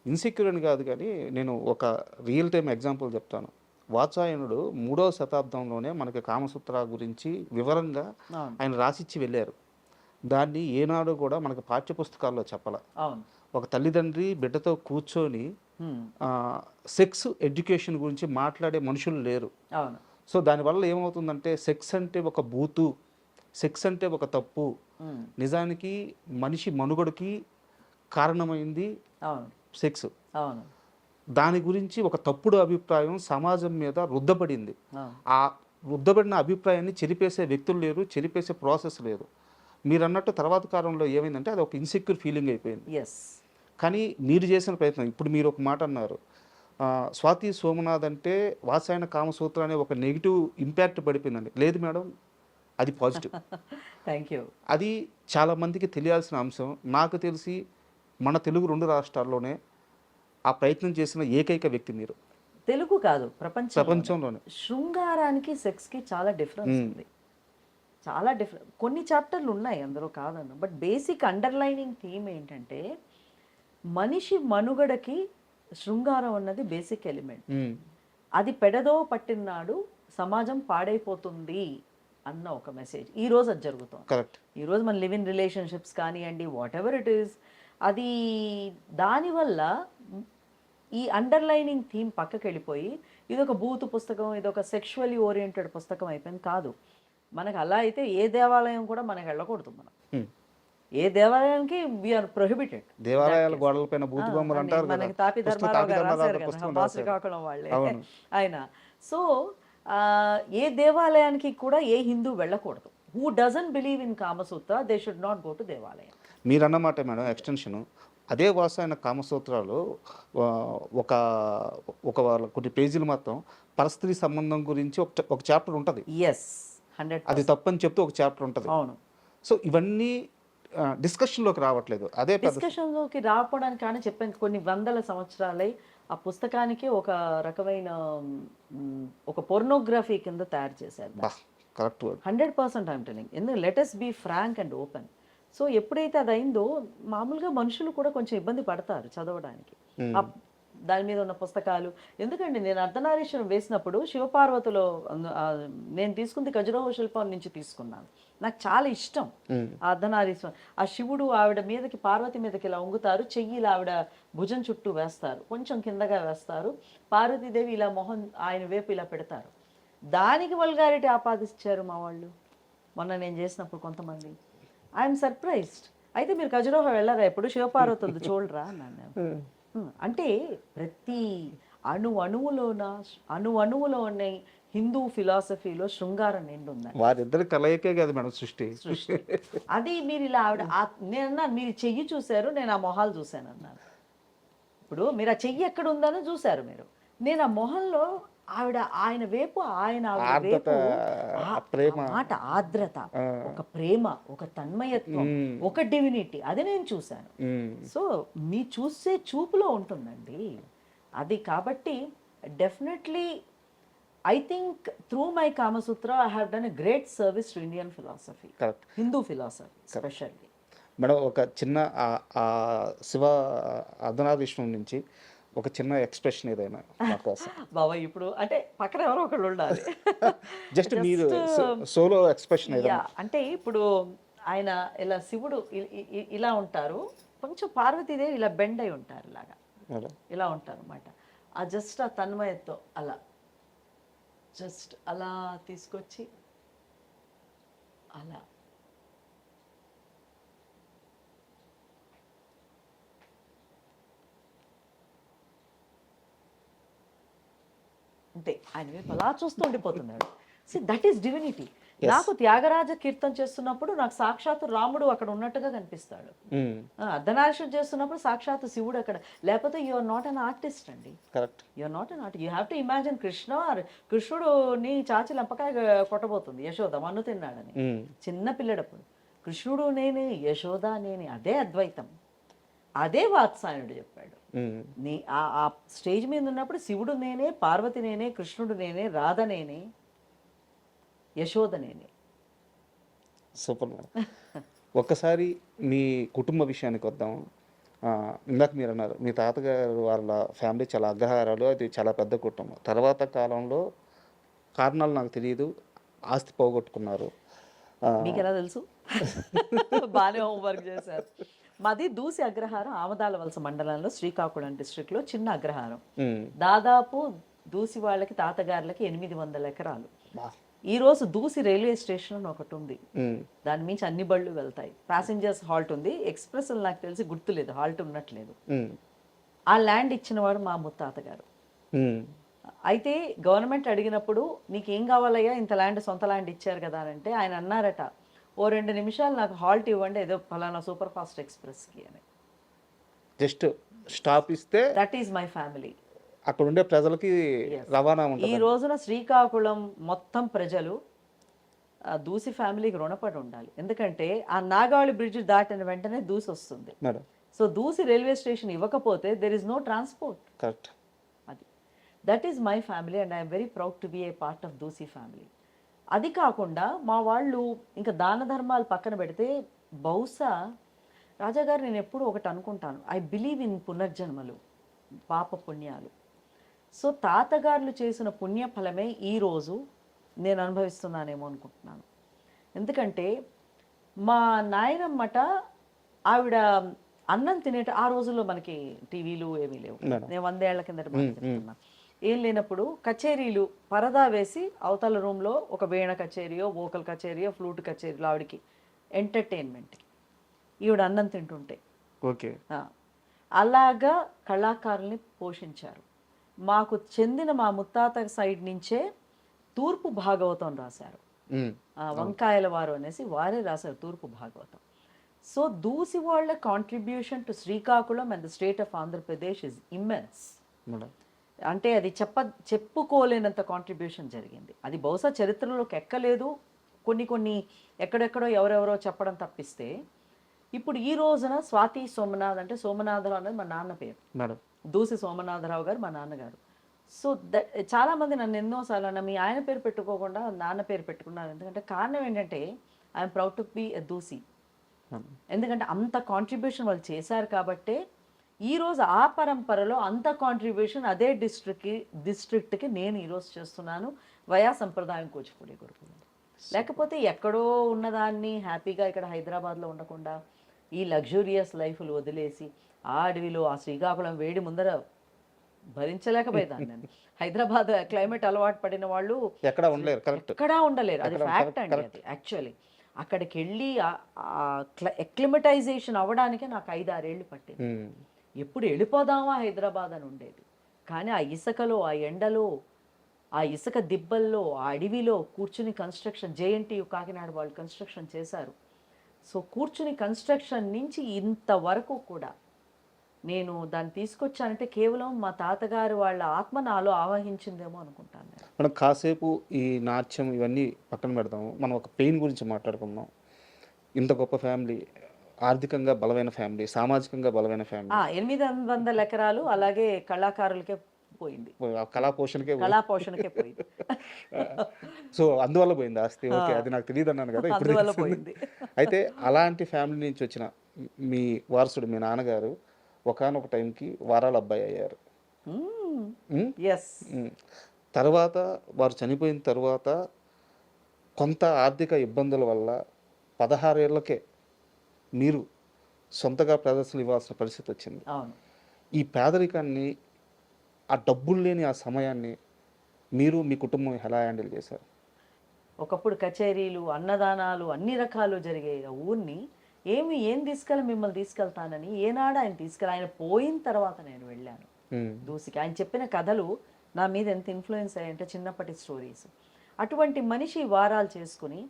insecure అని కాదు, కానీ నేను ఒక రియల్ టైం ఎగ్జాంపుల్ చెప్తాను. వాత్సాయనుడు 3వ శతాబ్దంలోనే మనకి కామసూత్ర గురించి వివరంగా ఆయన రాసిచ్చి వెళ్ళారు. దాన్ని ఏనాడు కూడా మనకి పాఠ్యపుస్తకాల్లో చెప్పాల. అవును. ఒక తల్లిదండ్రి బిడ్డతో కూర్చొని సెక్స్ ఎడ్యుకేషన్ గురించి మాట్లాడే మనుషులు లేరు. అవును. సో దానివల్ల ఏమవుతుందంటే సెక్స్ అంటే ఒక బూతు, సెక్స్ అంటే ఒక తప్పు. నిజానికి మనిషి మనుగడకి కారణమైంది సెక్స్. అవును. దాని గురించి ఒక తప్పుడు అభిప్రాయం సమాజం మీద రుద్దపడింది. ఆ రుద్దబడిన అభిప్రాయాన్ని చెరిపేసే వ్యక్తులు లేరు, చెరిపేసే ప్రాసెస్ లేదు. మీరు అన్నట్టు తర్వాత కాలంలో ఏమైందంటే అది ఒక ఇన్సెక్యూర్ ఫీలింగ్ అయిపోయింది. కానీ మీరు చేసిన ప్రయత్నం, ఇప్పుడు మీరు ఒక మాట అన్నారు, స్వాతి సోమనాథ్ అంటే వాత్సాయన కామసూత్ర అనే ఒక నెగిటివ్ ఇంపాక్ట్ పడిపోయిందండి. లేదు మేడం, అది పాజిటివ్. Thank you. అది చాలామందికి తెలియాల్సిన అంశం. నాకు తెలిసి మన తెలుగు 2 రాష్ట్రాల్లోనే ఆ ప్రయత్నం చేసిన ఏకైక వ్యక్తి మీరు. తెలుగు కాదు, ప్రపంచంలోనే. శృంగారానికి సెక్స్కి చాలా డిఫరెన్స్ ఉంది, చాలా డిఫరెంట్. కొన్ని చాప్టర్లు ఉన్నాయి అందులో కాదన్న, బట్ బేసిక్ అండర్లైనింగ్ థీమ్ ఏంటంటే మనిషి మనుగడకి శృంగారం అన్నది బేసిక్ ఎలిమెంట్. అది పెడదో పట్టినాడు సమాజం పాడైపోతుంది అన్న ఒక మెసేజ్ ఈ రోజు అది జరుగుతుంది. కరెక్ట్. ఈ రోజు మన లివ్ ఇన్ రిలేషన్షిప్స్ కానివ్వండి, వాట్ ఎవర్ ఇట్ ఈస్, అది దానివల్ల ఈ అండర్లైనింగ్ థీమ్ పక్కకి వెళ్ళిపోయి ఇదొక బూతు పుస్తకం, ఇదొక సెక్షువల్లీ ఓరియంటెడ్ పుస్తకం అయిపోయింది. కాదు, మనకు అలా అయితే ఏ దేవాలయం కూడా మనకు వెళ్ళకూడదు. మనం ఏ దేవాలయానికి వీఆర్ ప్రొహిబిటెడ్. దేవాలయాల గోడలపైన బూతు బొమ్మలు అంటారు కదా, మనకి తాపి ధర్మారావు గారు రాశారు కదా, శ్రీకాకుళం వాళ్ళే ఆయన. సో ఏ దేవాలయానికి కూడా ఏ హిందూ వెళ్ళకూడదు. Who doesn't believe in Kamasutra they should not go to దేవాలయం. మీరు అన్నమాట మేడం ఎక్స్టెన్షన్. అదే వాత్సాయన కామసూత్రాలు ఒక ఒక కొన్ని పేజీలు మొత్తం పరస్త్రీ సంబంధం గురించి ఒక చాప్టర్ ఉంటుంది. 100%. అది తప్పని చెప్తూ ఒక చాప్టర్ ఉంటుంది. అవును. సో ఇవన్నీ డిస్కషన్లోకి రావట్లేదు. అదే డిస్కషన్లోకి రావడానికి కానీ చెప్పాను, కొన్ని వందల సంవత్సరాలై ఆ పుస్తకానికి ఒక రకమైన ఒక పోర్నోగ్రఫీ కింద తయారు చేశారు. కరెక్ట్. 100% I'm telling. ఎందుకంటే let us be frank and open. So ఎప్పుడైతే అది అయిందో మామూలుగా మనుషులు కూడా కొంచెం ఇబ్బంది పడతారు చదవడానికి దాని మీద ఉన్న పుస్తకాలు. ఎందుకంటే నేను అర్ధనారీశ్వరం వేసినప్పుడు శివపార్వతిలో నేను తీసుకుంది ఖజురహో శిల్పం నుంచి తీసుకున్నాను. నాకు చాలా ఇష్టం ఆ అర్ధనారీశ్వరం. ఆ శివుడు ఆవిడ మీదకి పార్వతి మీదకి ఇలా ఉంగుతారు, చెయ్యిలా ఆవిడ భుజం చుట్టూ వేస్తారు, కొంచెం కిందగా వేస్తారు, పార్వతీదేవి ఇలా మొహం ఆయన వైపు ఇలా పెడతారు. దానికి వల్గారిటీ ఆపాదించారు మా వాళ్ళు మొన్న నేను చేసినప్పుడు కొంతమంది. I'm surprised. అయితే మీరు ఖజురహో వెళ్ళారా ఎప్పుడు, శివపార్వతులు చూడరా అన్నాను. అంటే ప్రతి అణువులో ఉన్న హిందూ ఫిలాసఫీలో శృంగారం నిండు ఉంది. వారిద్దరు కలయికే కదా మేడం సృష్టి. అది మీరు ఇలా ఆవిడ నేను అన్నాను, మీరు చెయ్యి చూశారు, నేను ఆ మొహాలు చూశాను అన్నాను. ఇప్పుడు మీరు ఆ చెయ్యి ఎక్కడ ఉందని చూశారు మీరు, నేను ఆ మొహంలో ఆవిడ ఆయన వైపు మాట ఆర్ద్రత, ఒక ప్రేమ, ఒక తన్మయత్వం, ఒక డివినిటీ, అది నేను చూశాను. సో మీ చూసే చూపులో ఉంటుందండి అది. కాబట్టి definitely I think through my Kamasutra I have done a great service to Indian philosophy, Hindu philosophy specially. Madam ఒక చిన్న శివ అర్ధనారీశ్వరం నుంచి ఒక చిన్న ఎక్స్ప్రెషన్ ఏదైనా బాబా. ఇప్పుడు అంటే పక్కన ఎవరో ఒకళ్ళు ఉండాలి. జస్ట్ మీరు సోలో ఎక్స్ప్రెషన్ ఏదైనా. అంటే ఇప్పుడు ఆయన ఇలా శివుడు ఇలా ఉంటారు, కొంచెం పార్వతీదేవి ఇలా బెండ్ అయి ఉంటారు, ఇలాగా ఇలా ఉంటారు అన్నమాట. ఆ జస్ట్ ఆ తన్మయతో అలా జస్ట్ అలా తీసుకొచ్చి అలా అంటే ఆయన వైపు అలా చూస్తూ ఉండిపోతున్నాడు. See that is divinity. నాకు త్యాగరాజ కీర్తన చేస్తున్నప్పుడు నాకు సాక్షాత్తు రాముడు అక్కడ ఉన్నట్టుగా కనిపిస్తాడు. అర్ధనారీశ్వరం చేస్తున్నప్పుడు సాక్షాత్తు శివుడు అక్కడ, లేకపోతే you are not an artist అండి. Correct. You are not an artist. You have to imagine కృష్ణుడు నీ చాచి లంపకాయ కొట్టబోతుంది యశోద మన్ను తిన్నాడని, చిన్న పిల్లడప్పుడు. కృష్ణుడు నేనే, యశోద నేనే, అదే అద్వైతం, అదే వాత్సాయనుడు చెప్పాడు. నీ ఆ స్టేజ్ మీద ఉన్నప్పుడు శివుడు నేనే, పార్వతి నేనే, కృష్ణుడు నేనే, రాధ నేనే, యశోద నేనే. Super madam. ఒక్కసారి మీ కుటుంబ విషయానికి వద్దాం. ఇందాక మీరు అన్నారు మీ తాతగారు వాళ్ళ ఫ్యామిలీ చాలా అగ్రహారాలు, అది చాలా పెద్ద కుటుంబం. తర్వాత కాలంలో కారణాలు నాకు తెలియదు, ఆస్తి పోగొట్టుకున్నారు. మీకు ఎలా తెలుసు? బాగానే హోంవర్క్ చేశారు. మాది దూసి అగ్రహారం, ఆమదాల వలస మండలంలో శ్రీకాకుళం డిస్ట్రిక్ట్లో చిన్న అగ్రహారం. దాదాపు దూసి వాళ్ళకి తాతగారులకి 800 ఎకరాలు. ఈ రోజు దూసి రైల్వే స్టేషన్ అని ఒకటి ఉంది, దాని మించి అన్ని బళ్ళు వెళ్తాయి. ప్యాసింజర్స్ హాల్ట్ ఉంది, ఎక్స్ప్రెస్ నాకు తెలిసి గుర్తులేదు, హాల్ట్ ఉన్నట్లేదు. ఆ ల్యాండ్ ఇచ్చిన వాడు మా ముత్తాతగారు. అయితే గవర్నమెంట్ అడిగినప్పుడు నీకేం కావాలయ్యా, ఇంత ల్యాండ్ సొంత ల్యాండ్ ఇచ్చారు కదా అని అంటే ఆయన అన్నారట, ఓ 2 నిమిషాలు నాకు హాల్ట్ ఇవ్వండి ఏదో ఫలానా సూపర్ ఫాస్ట్ ఎక్స్ప్రెస్కి అని. జస్ట్ స్టాప్ ఇస్తే దట్ ఈజ్ మై ఫ్యామిలీ. అక్కడ ఉండే ప్రజలకి రవాణా ఉంటుంది. ఈ రోజున శ్రీకాకుళం మొత్తం ప్రజలు దూసి ఫ్యామిలీకి రుణపడి ఉండాలి. ఎందుకంటే ఆ నాగావళి బ్రిడ్జ్ దాటిన వెంటనే దూసి వస్తుంది. సో దూసి రైల్వే స్టేషన్ ఇవ్వకపోతే there is no transport. Correct. అది that is my family and I'm very proud to be a part of Dusi family. అది కాకుండా మా వాళ్ళు ఇంకా దాన ధర్మాలు పక్కన పెడితే, బహుశా రాజాగారు నేను ఎప్పుడు ఒకటి అనుకుంటాను, ఐ బిలీవ్ ఇన్ పునర్జన్మలు, పాప పుణ్యాలు. సో తాతగారులు చేసిన పుణ్యఫలమే ఈరోజు నేను అనుభవిస్తున్నానేమో అనుకుంటున్నాను. ఎందుకంటే మా నాయనమ్మట ఆవిడ అన్నం తినేట, ఆ రోజుల్లో మనకి టీవీలు ఏమీ లేవు, నేను 100 ఏళ్ల కిందట చెప్తున్నా, ఏం లేనప్పుడు కచేరీలు పరదా వేసి అవతల రూమ్లో ఒక వీణ కచేరియో, వోకల్ కచేరియో, ఫ్లూట్ కచేరీలో ఆవిడకి ఎంటర్టైన్మెంట్కి ఈవిడ అన్నం తింటుంటే. ఓకే. అలాగా కళాకారుల్ని పోషించారు. మాకు చెందిన మా ముత్తాత సైడ్ నుంచే తూర్పు భాగవతం రాశారు, వంకాయల వారు అనేసి వారే రాశారు తూర్పు భాగవతం. సో దూసి వాళ్ళ contribution to Srikakulam and the state of Andhra Pradesh is immense. అంటే అది చెప్పుకోలేనంత కాంట్రిబ్యూషన్ జరిగింది. అది బహుశా చరిత్రలోకి ఎక్కలేదు, కొన్ని ఎక్కడెక్కడో ఎవరెవరో చెప్పడం తప్పిస్తే. ఇప్పుడు ఈ రోజున స్వాతి సోమనాథ్, అంటే సోమనాథరావు అనేది మా నాన్న పేరు, దూసి సోమనాథరావు గారు మా నాన్నగారు. సో చాలా మంది నన్ను ఎన్నోసార్లు అన్న మీ ఆయన పేరు పెట్టుకోకుండా నాన్న పేరు పెట్టుకున్నారు. ఎందుకంటే కారణం ఏంటంటే I'm proud to be a Dusi. ఎందుకంటే అంత కాంట్రిబ్యూషన్ వాళ్ళు చేశారు కాబట్టే ఈరోజు ఆ పరంపరలో అంత కాంట్రిబ్యూషన్ అదే డిస్ట్రిక్ట్కి నేను ఈరోజు చేస్తున్నాను వయా సంప్రదాయం కూచిపూడి గురుకులం. లేకపోతే ఎక్కడో ఉన్నదాన్ని హ్యాపీగా ఇక్కడ హైదరాబాద్లో ఉండకుండా ఈ లగ్జూరియస్ లైఫ్లు వదిలేసి ఆ అడవిలో ఆ శ్రీకాకుళం వేడి ముందర భరించలేకపోయేదాన్ని నేను. హైదరాబాద్ క్లైమేట్ అలవాటు పడిన వాళ్ళు ఎక్కడా ఉండలేరు, అది ఫ్యాక్ట్ అండి. అది యాక్చువల్లీ అక్కడికి వెళ్ళి ఎక్లిమటైజేషన్ అవ్వడానికే నాకు 5-6 ఏళ్ళు పట్టింది. ఎప్పుడు వెళ్ళిపోదామా హైదరాబాద్ అని ఉండేది. కానీ ఆ ఇసుకలో, ఆ ఎండలో, ఆ ఇసుక దిబ్బల్లో, ఆ అడవిలో కూర్చుని కన్స్ట్రక్షన్, జేఎన్టీయు కాకినాడ వాళ్ళు కన్స్ట్రక్షన్ చేశారు. సో కూర్చుని కన్స్ట్రక్షన్ నుంచి ఇంతవరకు కూడా నేను దాన్ని తీసుకొచ్చానంటే కేవలం మా తాతగారు వాళ్ళ ఆత్మ నాలో ఆవహించిందేమో అనుకుంటాను. మనం కాసేపు ఈ నాట్యం ఇవన్నీ పక్కన పెడదాము, మనం ఒక పెయిన్ గురించి మాట్లాడుకుందాం. ఇంత గొప్ప ఫ్యామిలీ, ఆర్థికంగా బలమైన ఫ్యామిలీ, సామాజికంగా బలమైన ఫ్యామిలీ, 800 ఎకరాలు అలాగే కళాకారులకే పోయింది, కళా పోషణకే పోయింది. సో అందువల్ల పోయింది ఆస్తి. ఓకే, అది నాకు తెలియదు అన్నాను కదా, ఇప్పుడు పోయింది. అయితే అలాంటి ఫ్యామిలీ నుంచి వచ్చిన మీ వారసుడు, మీ నాన్నగారు ఒకానొక టైంకి వారాల అబ్బాయి అయ్యారు. తర్వాత వారు చనిపోయిన తర్వాత కొంత ఆర్థిక ఇబ్బందుల వల్ల 16 ఏళ్లకే మీరు సొంతగా ప్రదర్శనలు ఇవ్వాల్సిన పరిస్థితి వచ్చింది. ఈ పేదరికాన్ని, ఆ డబ్బులు లేని ఆ సమయాన్ని మీరు మీ కుటుంబం ఎలా హ్యాండిల్ చేశారు? ఒకప్పుడు కచేరీలు, అన్నదానాలు అన్ని రకాలు జరిగే ఊరిని ఏం మిమ్మల్ని తీసుకెళ్తానని ఏనాడు ఆయన పోయిన తర్వాత నేను వెళ్ళాను దూసికి. ఆయన చెప్పిన కథలు నా మీద ఎంత ఇన్ఫ్లుయెన్స్ అయ్యాయంటే చిన్నప్పటి స్టోరీస్. అటువంటి మనిషి వారాలు చేసుకుని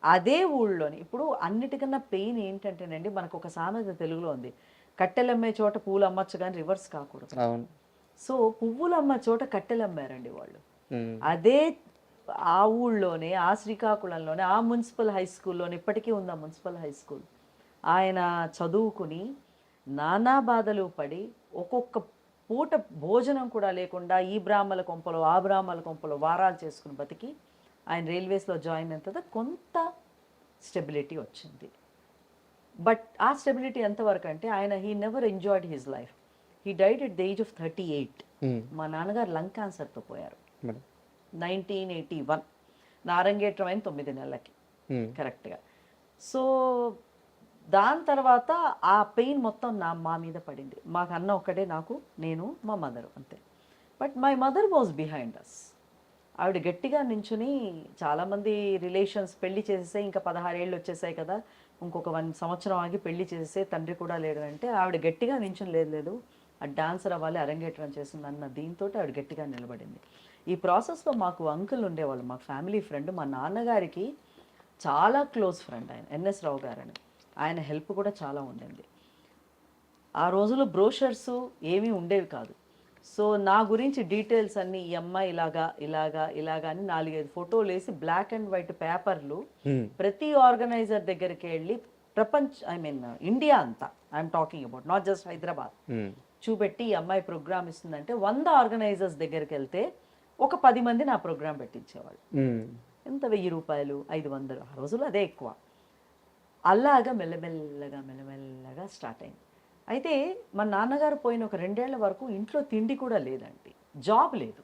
అదే ఊళ్ళోని ఇప్పుడు అన్నిటికన్నా పెయిన్ ఏంటంటేనండి, మనకు ఒక సామెత తెలుగులో ఉంది, కట్టెలు అమ్మే చోట పూలు అమ్మచ్చు కానీ రివర్స్ కాకూడదు. అవును. సో పువ్వులు అమ్మే చోట కట్టెలు అమ్మారండి వాళ్ళు. ఉమ్. అదే ఆ ఊళ్ళోనే, ఆ శ్రీకాకుళంలోనే, ఆ మున్సిపల్ హై స్కూల్లోనే, ఇప్పటికీ ఉంది ఆ మున్సిపల్ హై స్కూల్. ఆయన చదువుకుని నానా బాధలు పడి ఒక్కొక్క పూట భోజనం కూడా లేకుండా ఈ బ్రాహ్మల కొంపలో ఆ బ్రాహ్మల కొంపలో వారాలు చేసుకుని బతికి ఆయన రైల్వేస్లో జాయిన్ అయిన తర్వాత కొంత స్టెబిలిటీ వచ్చింది. బట్ ఆ స్టెబిలిటీ ఎంతవరకు అంటే ఆయన he never enjoyed his life. He died at the age of 38. మా నాన్నగారు లంగ్ క్యాన్సర్తో పోయారు మేడం. 1981. నా అరంగేట్రం అయిన 9 నెలలకి కరెక్ట్గా. సో దాని తర్వాత ఆ పెయిన్ మొత్తం మా మీద పడింది. మాకు అన్న ఒక్కడే, నాకు, నేను, మా మదర్, అంతే. But my mother was behind us. ఆవిడ గట్టిగా నించుని, చాలామంది రిలేషన్స్ పెళ్లి చేసేసే, ఇంకా 16 ఏళ్ళు వచ్చేసాయి కదా, ఇంకొక 1 సంవత్సరం ఆగి పెళ్లి చేసేసే, తండ్రి కూడా లేడు అంటే ఆవిడ గట్టిగా నించుని లేదు ఆ డాన్సర్ అవ్వాలి, అరంగేట్రం చేసింది అన్న దీంతో ఆవిడ గట్టిగా నిలబడింది. ఈ ప్రాసెస్లో మాకు అంకుల్ ఉండేవాళ్ళు, మా ఫ్యామిలీ ఫ్రెండ్, మా నాన్నగారికి చాలా క్లోజ్ ఫ్రెండ్ ఆయన, ఎన్ఎస్ రావు గారని. ఆయన హెల్ప్ కూడా చాలా ఉండింది. ఆ రోజుల్లో బ్రోషర్స్ ఏమీ ఉండేవి కాదు. సో నా గురించి డీటెయిల్స్ అన్నీ, ఈ అమ్మాయి ఇలాగా ఇలాగా ఇలాగా అని 4-5 ఫోటోలు వేసి బ్లాక్ అండ్ వైట్ పేపర్లు ప్రతి ఆర్గనైజర్ దగ్గరికి వెళ్ళి ఇండియా అంతా, I'm talking about, not just Hyderabad, చూపెట్టి ఈ అమ్మాయి ప్రోగ్రామ్ ఇస్తుందంటే 100 ఆర్గనైజర్స్ దగ్గరికి వెళ్తే ఒక 10 మంది నా ప్రోగ్రామ్ పెట్టించేవాళ్ళు. ఎంత, 1000 రూపాయలు, 500, ఆ రోజుల్లో అదే ఎక్కువ. అలాగా మెల్లమెల్లగా స్టార్ట్ అయింది. అయితే మా నాన్నగారు పోయిన ఒక 2 ఏళ్ల వరకు ఇంట్లో తిండి కూడా లేదండి, జాబ్ లేదు.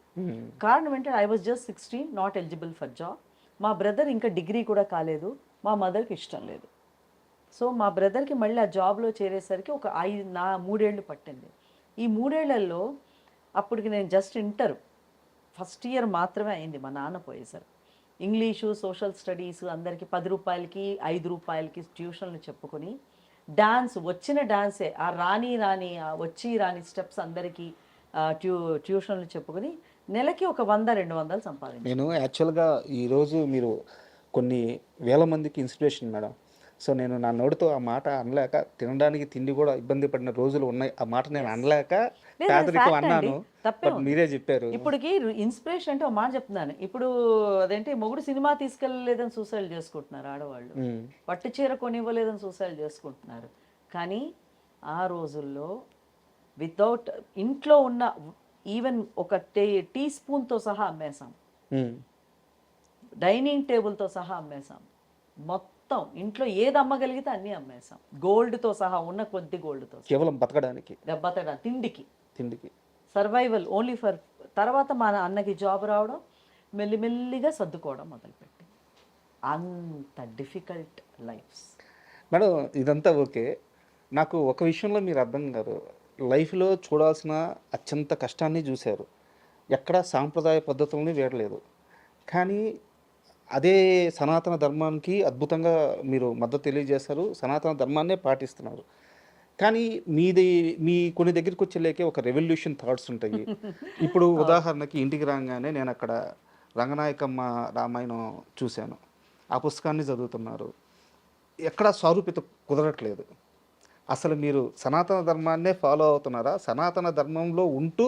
కారణం ఏంటంటే I was just 16, not eligible for job. మా బ్రదర్ ఇంకా డిగ్రీ కూడా కాలేదు, మా మదర్కి ఇష్టం లేదు. సో మా బ్రదర్కి మళ్ళీ ఆ జాబ్లో చేరేసరికి ఒక 3 ఏళ్ళు పట్టింది. ఈ 3 ఏళ్లలో అప్పటికి నేను జస్ట్ ఇంటర్ ఫస్ట్ ఇయర్ మాత్రమే అయింది మా నాన్న పోయేసరికి. ఇంగ్లీషు, సోషల్ స్టడీస్ అందరికీ 10 రూపాయలకి 5 రూపాయలకి ట్యూషన్లు చెప్పుకొని, డాన్స్, వచ్చిన డాన్సే, ఆ వచ్చి రాని స్టెప్స్ అందరికీ ట్యూషన్లు చెప్పుకొని నెలకి ఒక 100-200 సంపాదించాను. నేను యాక్చువల్గా ఈరోజు మీరు కొన్ని వేల మందికి ఇన్స్పిరేషన్ మేడం. సో నేను నా నోటితో ఆ మాట అనలేక, తినడానికి తిండి కూడా ఇబ్బంది పడిన రోజులు ఉన్నాయి. ఆ మాట నేను అనలేక పేదరికం అన్నాను, బట్ మీరే చెప్పారు. ఇప్పటికి ఇన్స్పిరేషన్ అంటే ఒక మాట చెప్తున్నాను. ఇప్పుడు అదేంటి, మొగుడు సినిమా తీసుకెళ్ళలేదని సూసైడ్ చేసుకుంటున్నారు ఆడవాళ్ళు, పట్టు చీర కొనివ్వలేదని సూసైడ్ చేసుకుంటున్నారు. కానీ ఆ రోజుల్లో వితౌట్, ఇంట్లో ఉన్న ఈవెన్ ఒక టీ స్పూన్తో సహా అమ్మేశాం, డైనింగ్ టేబుల్తో సహా అమ్మేశాం, మొత్తం ఇంట్లో ఏది అమ్మగలిగితే అన్నీ అమ్మేశాం, గోల్డ్తో సహా, ఉన్న కొద్ది గోల్డ్తో, కేవలం బతకడానికి, తిండికి సర్వైవల్ ఓన్లీ ఫర్. తర్వాత మా అన్నకి జాబ్ రావడం, మెల్లిమెల్లిగా సర్దుకోవడం మొదలుపెట్టి, అంత డిఫికల్ట్ లైఫ్స్. మేడం ఇదంతా ఓకే, నాకు ఒక విషయంలో మీరు అర్థం కాదు, లైఫ్లో చూడాల్సిన అత్యంత కష్టాన్ని చూశారు, ఎక్కడ సాంప్రదాయ పద్ధతుల్ని వేయలేదు, కానీ అదే సనాతన ధర్మానికి అద్భుతంగా మీరు మద్దతు తెలియజేస్తారు, సనాతన ధర్మాన్నే పాటిస్తున్నారు. కానీ మీ కొన్ని దగ్గరికి వచ్చేలేకే ఒక రెవల్యూషన్ థాట్స్ ఉంటాయి. ఇప్పుడు ఉదాహరణకి ఇంటికి రాగానే నేను అక్కడ రంగనాయకమ్మ రామాయణం చూశాను, ఆ పుస్తకాన్ని చదువుతున్నారు, ఎక్కడ సారూప్యత కుదరట్లేదు. అసలు మీరు సనాతన ధర్మాన్నే ఫాలో అవుతున్నారా, సనాతన ధర్మంలో ఉంటూ